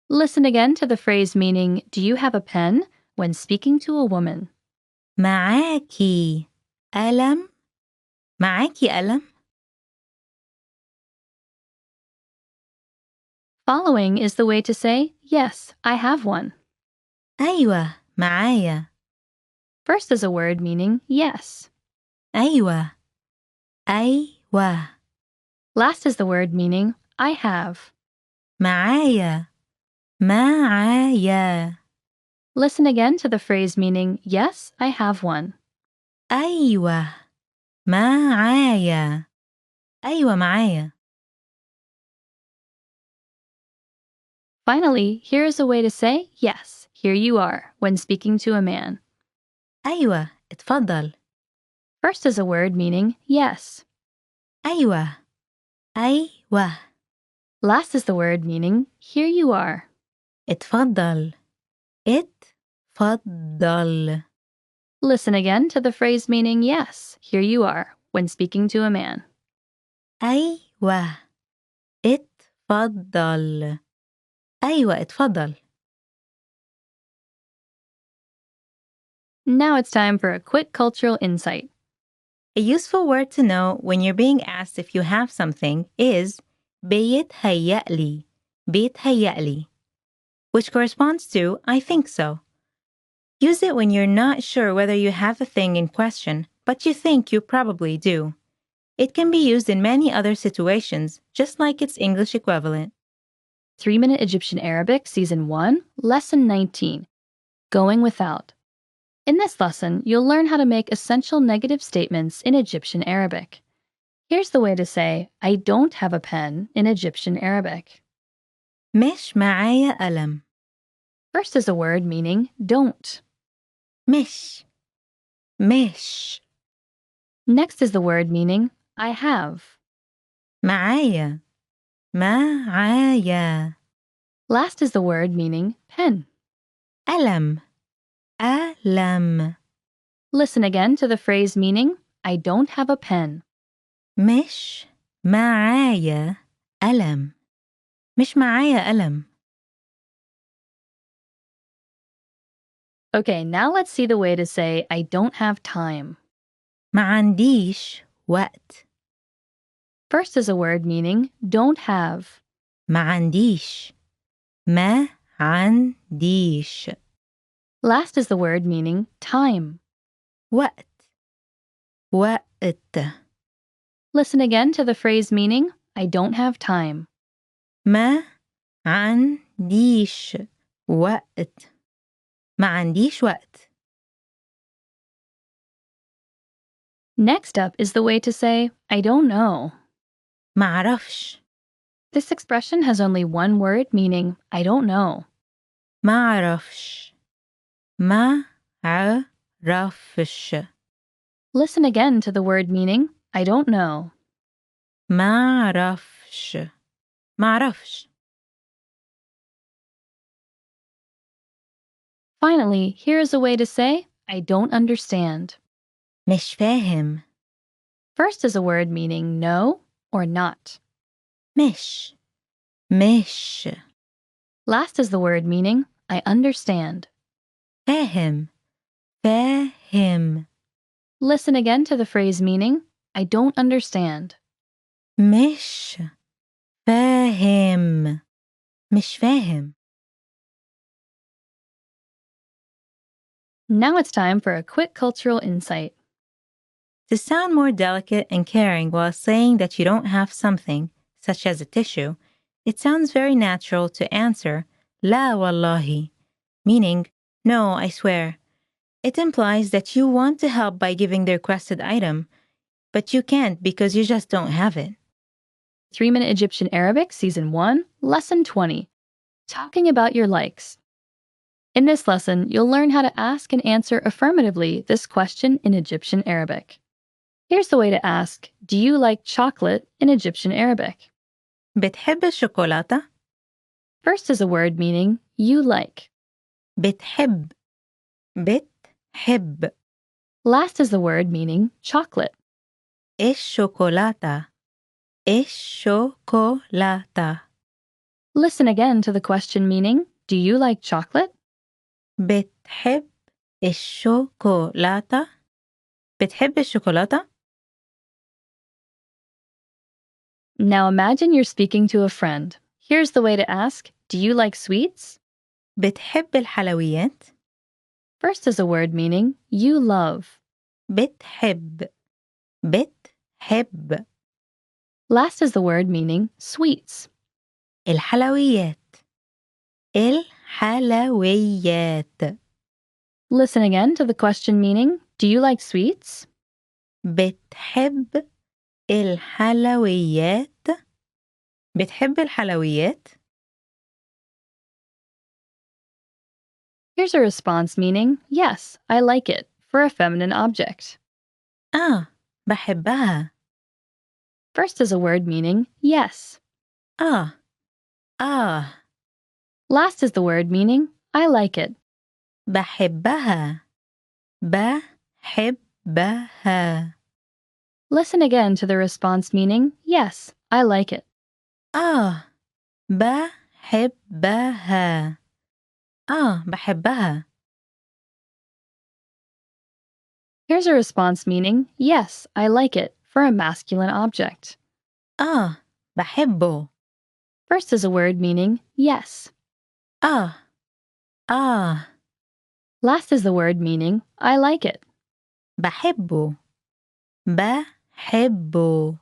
Listen again to the phrase meaning, "Do you have a pen?" when speaking to a woman. معاكي قلم؟ معاكي قلم؟ Following is the way to say, "Yes, I have one." أيوة معايا. First is a word meaning yes. أيوة. أيوة. Last is the word meaning I have. معايا. معايا. Listen again to the phrase meaning, "Yes, I have one." أيوة. معايا. أيوة معايا. Finally, here is a way to say, "Yes, here you are," when speaking to a man. أيوة اتفضل. First is a word meaning yes. أيوة. أيوة. Last is the word meaning here you are. اتفضل. اتفضل. Listen again to the phrase meaning yes, here you are, when speaking to a man. أيوة. اتفضل. أيوة اتفضل. Now it's time for a quick cultural insight. A useful word to know when you're being asked if you have something is بيتهيألي. بيتهيألي, which corresponds to I think so. Use it when you're not sure whether you have the thing in question, but you think you probably do. It can be used in many other situations, just like its English equivalent. 3-Minute Egyptian Arabic, Season 1, Lesson 19. Going without. In this lesson, you'll learn how to make essential negative statements in Egyptian Arabic. Here's the way to say, "I don't have a pen" in Egyptian Arabic. مش معايا قلم. First is a word meaning don't. مش. مش. Next is the word meaning I have. معايا. معايا. Last is the word meaning pen. قلم. قلم. Listen again to the phrase meaning I don't have a pen. مش معايا قلم. مش معايا قلم. Okay, now let's see the way to say I don't have time. ما عنديش وقت. First is a word meaning don't have. ما عنديش. ما عنديش. Last is the word meaning time. وقت. وقت. Listen again to the phrase meaning I don't have time. ما عنديش وقت. ما عنديش وقت. Next up is the way to say I don't know. ما عرفش. This expression has only one word meaning I don't know. ما عرفش. ما عرفش. Listen again to the word meaning I don't know. ما عرفش. ما عرفش. Finally, here is a way to say I don't understand. مش فاهم. First is a word meaning no or not. مش مش Last is the word meaning I understand. فاهم فاهم Listen again to the phrase meaning I don't understand. مش فاهم مش فاهم. Now it's time for a quick cultural insight. To sound more delicate and caring while saying that you don't have something, such as a tissue, it sounds very natural to answer لا والله, meaning no, I swear. It implies that you want to help by giving the requested item, but you can't because you just don't have it. 3-Minute Egyptian Arabic, Season 1, Lesson 20. Talking about your likes. In this lesson, you'll learn how to ask and answer affirmatively this question in Egyptian Arabic. Here's the way to ask, do you like chocolate in Egyptian Arabic? بتحب الشوكولاتة؟ First is a word meaning you like. بتحب بتحب Last is the word meaning chocolate. الشوكولاتة الشوكولاتة Listen again to the question meaning, do you like chocolate? بتحب الشوكولاتة؟ بتحب الشوكولاتة؟ Now imagine you're speaking to a friend. Here's the way to ask, do you like sweets? بتحب الحلويات؟ First is a word meaning you love. بتحب بتحب Last is the word meaning sweets. الحلويات الحلويات Listen again to the question meaning, do you like sweets? بتحب الحلويات؟ بتحب الحلويات؟ Here's a response meaning, yes, I like it, for a feminine object. بحبها. First is a word meaning yes. آه Last is the word meaning I like it. بحبها بحبها. Listen again to the response meaning, yes, I like it. بحبها. بحبها. Here's a response meaning, yes, I like it, for a masculine object. بحبه. First is a word meaning yes. آه Last is the word meaning I like it. بحبه بحبه.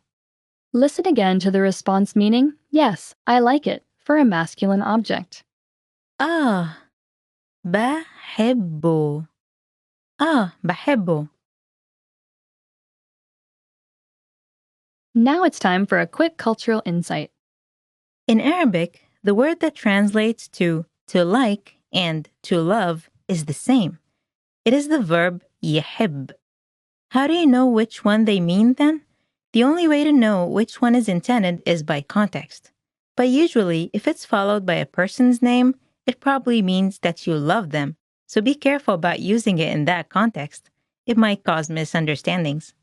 Listen again to the response meaning, yes, I like it, for a masculine object. بحبه. بحبه. Now it's time for a quick cultural insight. In Arabic, the word that translates to like and to love is the same. It is the verb يحب. How do you know which one they mean then? The only way to know which one is intended is by context. But usually, if it's followed by a person's name, it probably means that you love them. So be careful about using it in that context. It might cause misunderstandings.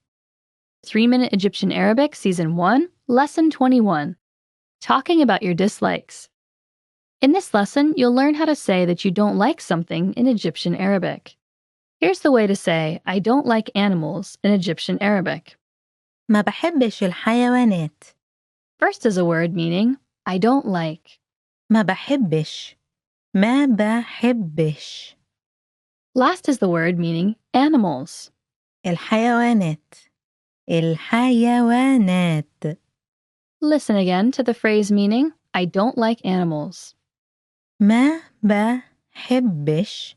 3-Minute Egyptian Arabic, Season 1, Lesson 21. Talking about your dislikes. In this lesson, you'll learn how to say that you don't like something in Egyptian Arabic. Here's the way to say, I don't like animals in Egyptian Arabic. ما بحبش الحيوانات. First is a word meaning, I don't like. ما بحبش. ما بحبش. Last is the word meaning animals. الحيوانات. الحيوانات. Listen again to the phrase meaning, I don't like animals. ما بحبش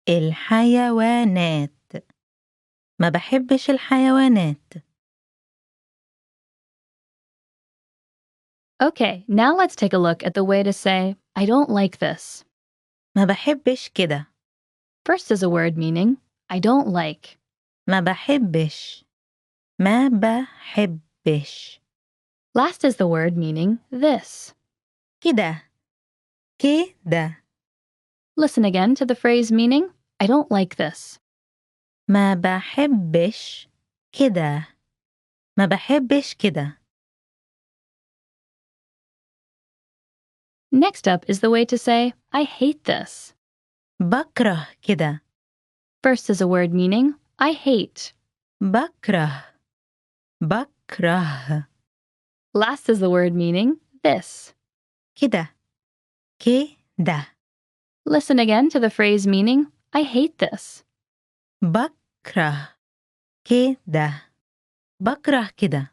الحيوانات. ما بحبش الحيوانات. Okay, now let's take a look at the way to say, I don't like this. ما بحبش كده. First is a word meaning, I don't like. ما بحبش. ما بحبش. Last is the word meaning this. كده. كده. Listen again to the phrase meaning, I don't like this. ما بحبش كده. ما بحبش كده. Next up is the way to say, I hate this. بكره كده. First is a word meaning, I hate. بكره. بكره. Last is the word meaning, this. كده. كده. Listen again to the phrase meaning, I hate this. بكره كده. بكره كده.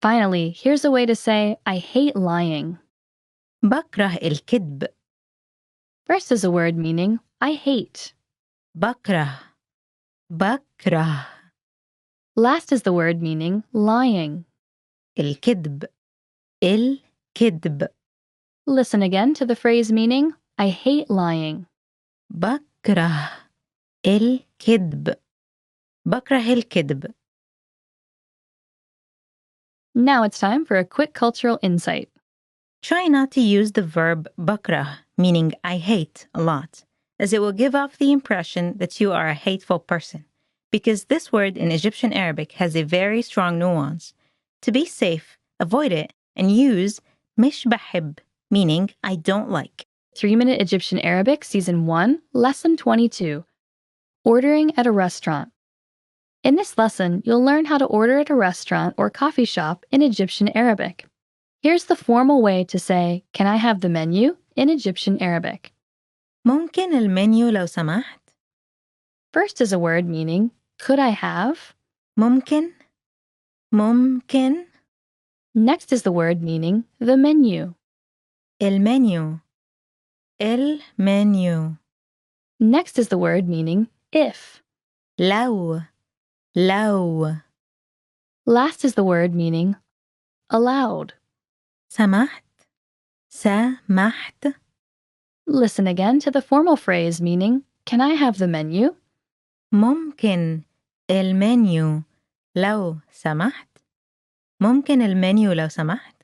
Finally, here's a way to say, I hate lying. بكره الكذب. First is a word meaning, I hate. بكره. بكره. Last is the word meaning, lying. الكذب. الكذب. Listen again to the phrase meaning, I hate lying. بكره الكذب. بكره الكذب. Now it's time for a quick cultural insight. Try not to use the verb بكره, meaning I hate, a lot, as it will give off the impression that you are a hateful person, because this word in Egyptian Arabic has a very strong nuance. To be safe, avoid it and use مش بحب, meaning I don't like. 3-Minute Egyptian Arabic, Season 1, Lesson 22. Ordering at a restaurant. In this lesson, you'll learn how to order at a restaurant or coffee shop in Egyptian Arabic. Here's the formal way to say, Can I have the menu? In Egyptian Arabic. ممكن المنيو لو سمحت؟ First is a word meaning, Could I have? ممكن. ممكن. Next is the word meaning, the menu. المنيو. المنيو. Next is the word meaning, if. لو. لو. Last is the word meaning, allowed. سمحت. سمحت. Listen again to the formal phrase meaning, Can I have the menu? ممكن المنيو لو سمحت. ممكن المنيو لو سمحت.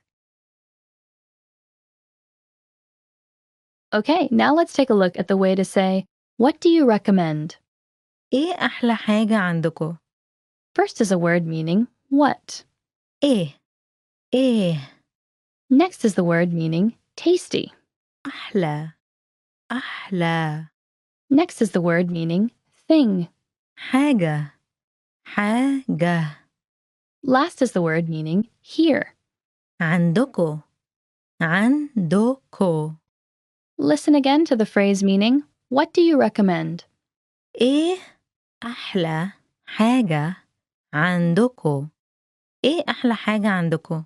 Okay, now let's take a look at the way to say, What do you recommend? إيه أحلى حاجة عندكو؟ First is a word meaning, what? إيه. إيه. Next is the word meaning, tasty. أحلى. أحلى. Next is the word meaning, thing. حاجة. حاجة. Last is the word meaning, here. عندكو. عندكو. Listen again to the phrase meaning, What do you recommend? إيه أحلى حاجة عندكو؟ إيه أحلى حاجة عندكو؟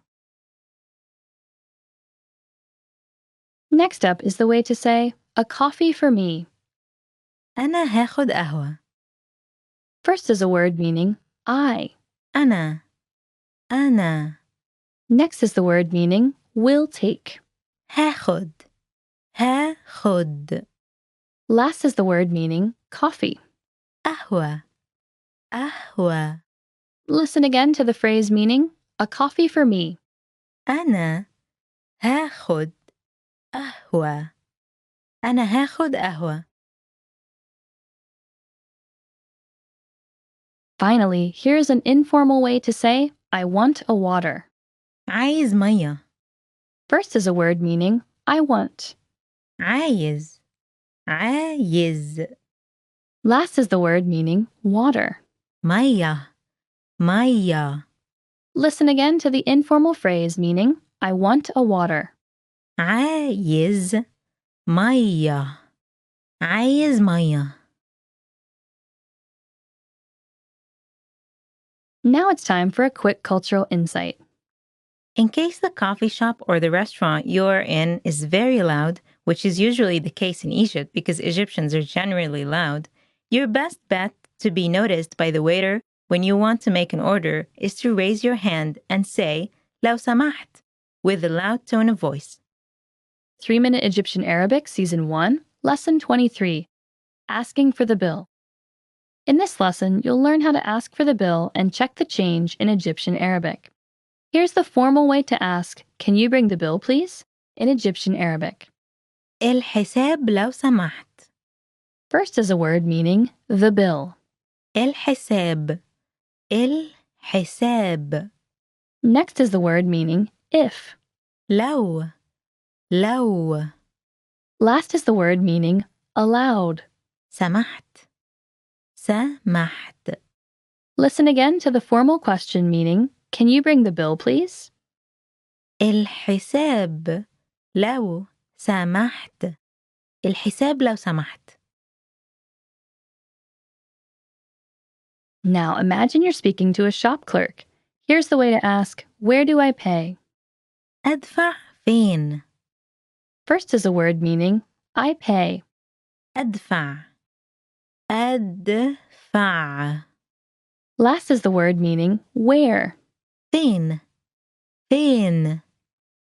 Next up is the way to say, A coffee for me. أنا هاخد قهوة. First is a word meaning, I. أنا. أنا. Next is the word meaning, will take. هاخد. هاخد. Last is the word meaning, coffee. قهوة. قهوة. Listen again to the phrase meaning, A coffee for me. أنا هاخد قهوة. أنا هاخد قهوة. Finally, here's an informal way to say, I want a water. عايز مية. First is a word meaning, I want. عايز. عايز. Last is the word meaning, water. مية. مية. Listen again to the informal phrase meaning, I want a water. عايز مية. عايز مية. Now it's time for a quick cultural insight. In case the coffee shop or the restaurant you're in is very loud, which is usually the case in Egypt because Egyptians are generally loud, your best bet to be noticed by the waiter when you want to make an order is to raise your hand and say, لو سمحت, with a loud tone of voice. 3-Minute Egyptian Arabic, Season 1, Lesson 23. Asking for the bill. In this lesson, you'll learn how to ask for the bill and check the change in Egyptian Arabic. Here's the formal way to ask, Can you bring the bill, please? In Egyptian Arabic. الحساب لو سمحت. First is a word meaning the bill. الحساب الحساب. Next is the word meaning if. لو لو. Last is the word meaning allowed. سمحت سمحت. Listen again to the formal question meaning, can you bring the bill, please? الحساب لو سمحت. الحساب لو سمحت. Now imagine you're speaking to a shop clerk. Here's the way to ask, where do I pay? أدفع فين؟ First is a word meaning I pay. أدفع أدفع. Last is the word meaning where. فين فين.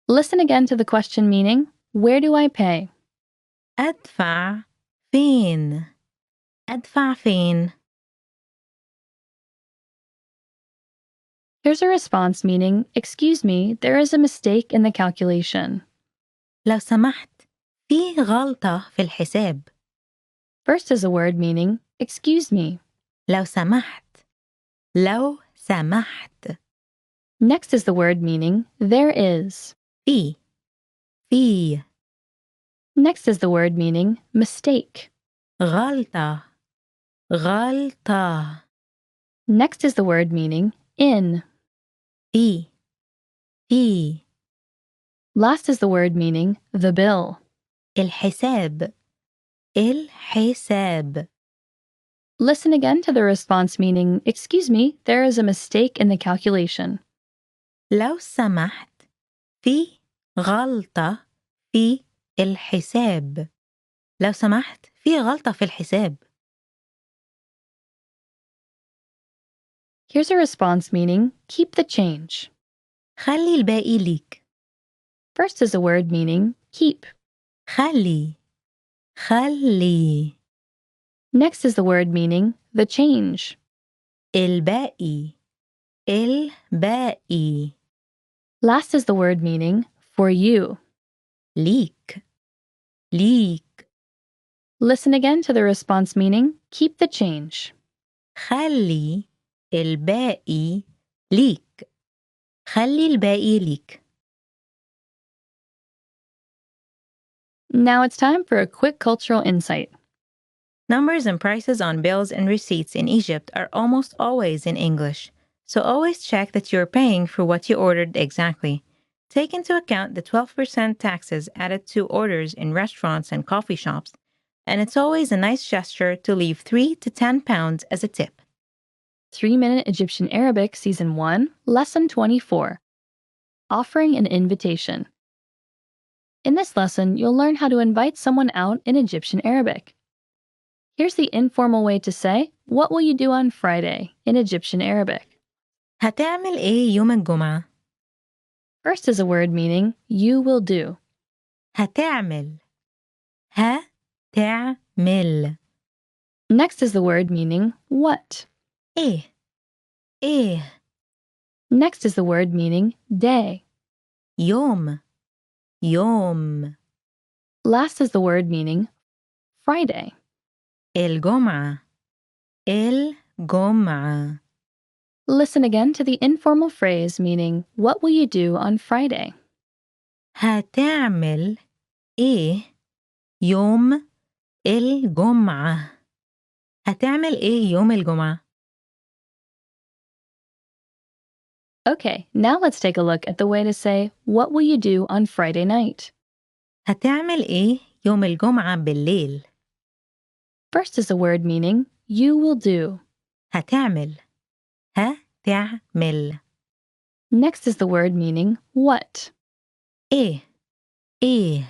Listen again to the question meaning, where do I pay? أدفع فين. أدفع فين. Here's a response meaning, excuse me, there is a mistake in the calculation. لو سمحت في غلطة في الحساب. First is a word meaning, excuse me. لو سمحت لو سمحت. Next is the word meaning, there is. في. Next is the word meaning, mistake. غلطة غلطة. Next is the word meaning, in. في. Last is the word meaning, the bill. الحساب الحساب. Listen again to the response meaning, excuse me, there is a mistake in the calculation. لو سمحت في غلطة في الحساب. لو سمحت في غلطة في الحساب. Here's a response meaning, keep the change. خلي الباقي ليك. First is a word meaning, keep. خلي خلي. Next is the word meaning, the change. الباقي الباقي. Last is the word meaning, for you. ليك ليك. Listen again to the response meaning, keep the change. خلي الباقي ليك. خلي الباقي ليك. Now it's time for a quick cultural insight. Numbers and prices on bills and receipts in Egypt are almost always in English, so always check that you're paying for what you ordered exactly. Take into account the 12% taxes added to orders in restaurants and coffee shops, and it's always a nice gesture to leave 3 to 10 pounds as a tip. 3-Minute Egyptian Arabic Season 1, Lesson 24. Offering an invitation. In this lesson, you'll learn how to invite someone out in Egyptian Arabic. Here's the informal way to say, what will you do on Friday in Egyptian Arabic? هتعمل إيه يوم الجمعة؟ First is a word meaning, you will do. هتعمل هتعمل. Next is the word meaning, what. إيه إيه. Next is the word meaning, day. يوم يوم. Last is the word meaning, Friday. الجمعة الجمعة. Listen again to the informal phrase meaning, what will you do on Friday? هتعمل إيه يوم الجمعة؟ هتعمل إيه يوم الجمعة؟ Okay, now let's take a look at the way to say, what will you do on Friday night? هتعمل إيه يوم الجمعة بالليل؟ First is a word meaning, you will do. هتعمل هتعمل. Next is the word meaning, what. إيه إيه.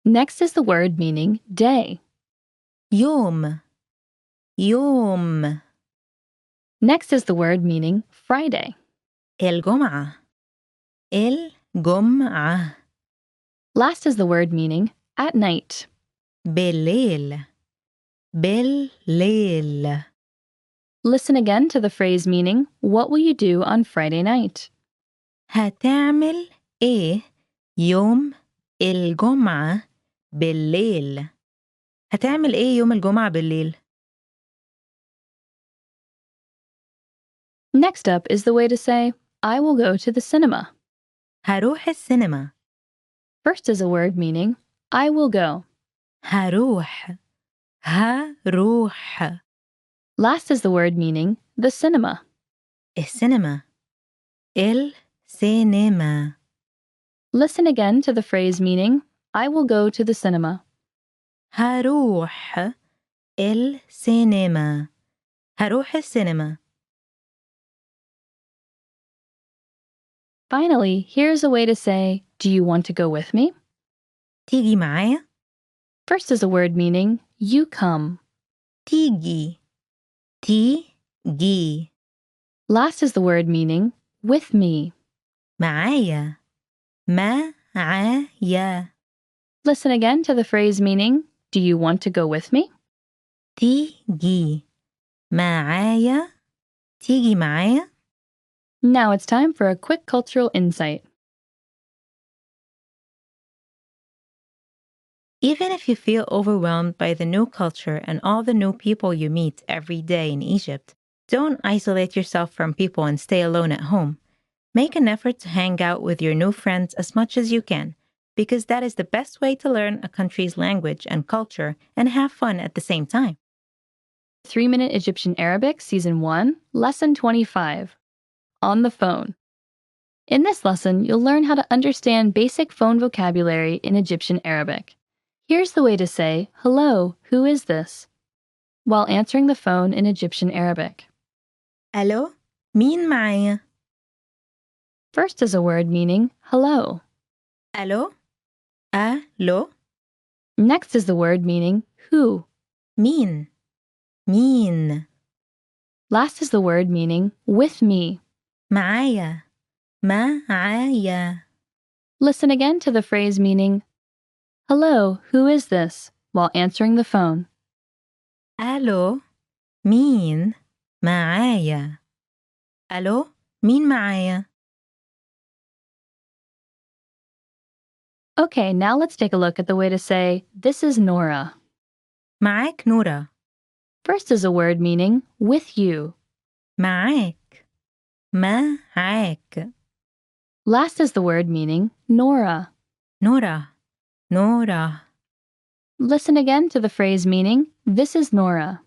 Next is the word meaning, day. يوم يوم. Next is the word meaning, Friday. الجمعة الجمعة. Last is the word meaning, at night. بالليل بالليل. Listen again to the phrase meaning, what will you do on Friday night? هتعمل إيه يوم الجمعة بالليل؟ هتعمل إيه يوم الجمعة بالليل؟ Next up is the way to say, I will go to the cinema. هروح السينما. First is a word meaning, I will go. هروح. هروح. Last is the word meaning, the cinema. السينما. السينما. Listen again to the phrase meaning, I will go to the cinema. هروح السينما. هروح السينما. Finally, here's a way to say, do you want to go with me? تيجي معايا. First is a word meaning, you come. تيجي. تيجي. Last is the word meaning, with me. معايا. معايا. Listen again to the phrase meaning, do you want to go with me? تيجي معايا. تيجي معايا. Now it's time for a quick cultural insight. Even if you feel overwhelmed by the new culture and all the new people you meet every day in Egypt, don't isolate yourself from people and stay alone at home. Make an effort to hang out with your new friends as much as you can, because that is the best way to learn a country's language and culture and have fun at the same time. 3-Minute Egyptian Arabic, Season 1, Lesson 25. On the phone. In this lesson, you'll learn how to understand basic phone vocabulary in Egyptian Arabic. Here's the way to say, hello, who is this? While answering the phone in Egyptian Arabic. ألو؟ مين معايا؟ First is a word meaning, hello. ألو؟ ألو؟ Next is the word meaning, who. مين؟ مين؟ Last is the word meaning, with me. معايا. معايا. Listen again to the phrase meaning, hello, who is this? While answering the phone. ألو؟ مين معايا؟ ألو؟ مين معايا؟ Okay, now let's take a look at the way to say, this is Nora. معاك نورة. First is a word meaning, with you. معاك. معاك. Last is the word meaning, Nora. نورة. نورة. Listen again to the phrase meaning, this is Nora.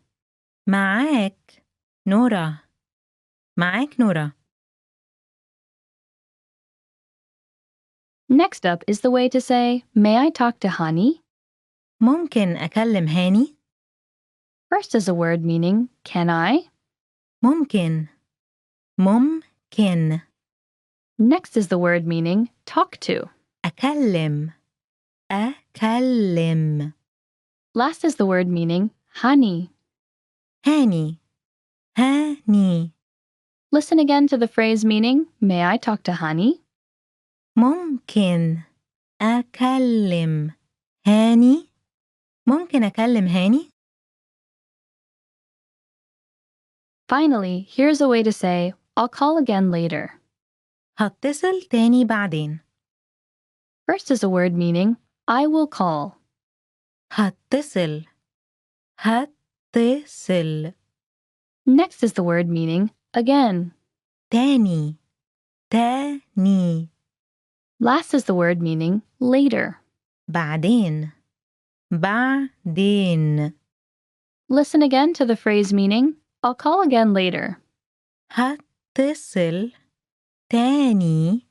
معاك نورة. معاك نورة. Next up is the way to say, may I talk to Hani? ممكن أكلم هاني؟ First is a word meaning, can I? ممكن. ممكن. Next is the word meaning, talk to. أكلم. أكلم. Last is the word meaning, Hani. هاني. هاني. Listen again to the phrase meaning, may I talk to Hani? ممكن أكلم هاني؟ ممكن أكلم هاني؟ Finally, here's a way to say, I'll call again later. هتصل تاني بعدين. First is a word meaning, I will call. هتصل. هتصل. Next is the word meaning, again. تاني. تاني. Last is the word meaning, later. بعدين. بعدين. Listen again to the phrase meaning, I'll call again later. هتصل تاني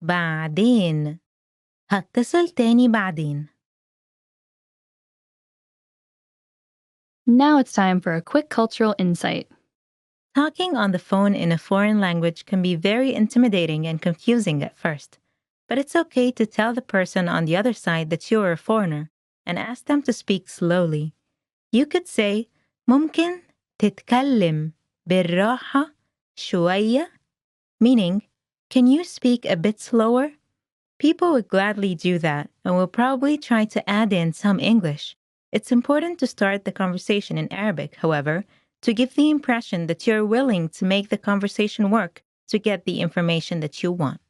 بعدين. هتصل تاني بعدين. Now it's time for a quick cultural insight. Talking on the phone in a foreign language can be very intimidating and confusing at first, but it's okay to tell the person on the other side that you're a foreigner and ask them to speak slowly. You could say, ممكن تتكلم بالراحة شوية, meaning, can you speak a bit slower? People would gladly do that and will probably try to add in some English. It's important to start the conversation in Arabic, however, to give the impression that you're willing to make the conversation work to get the information that you want.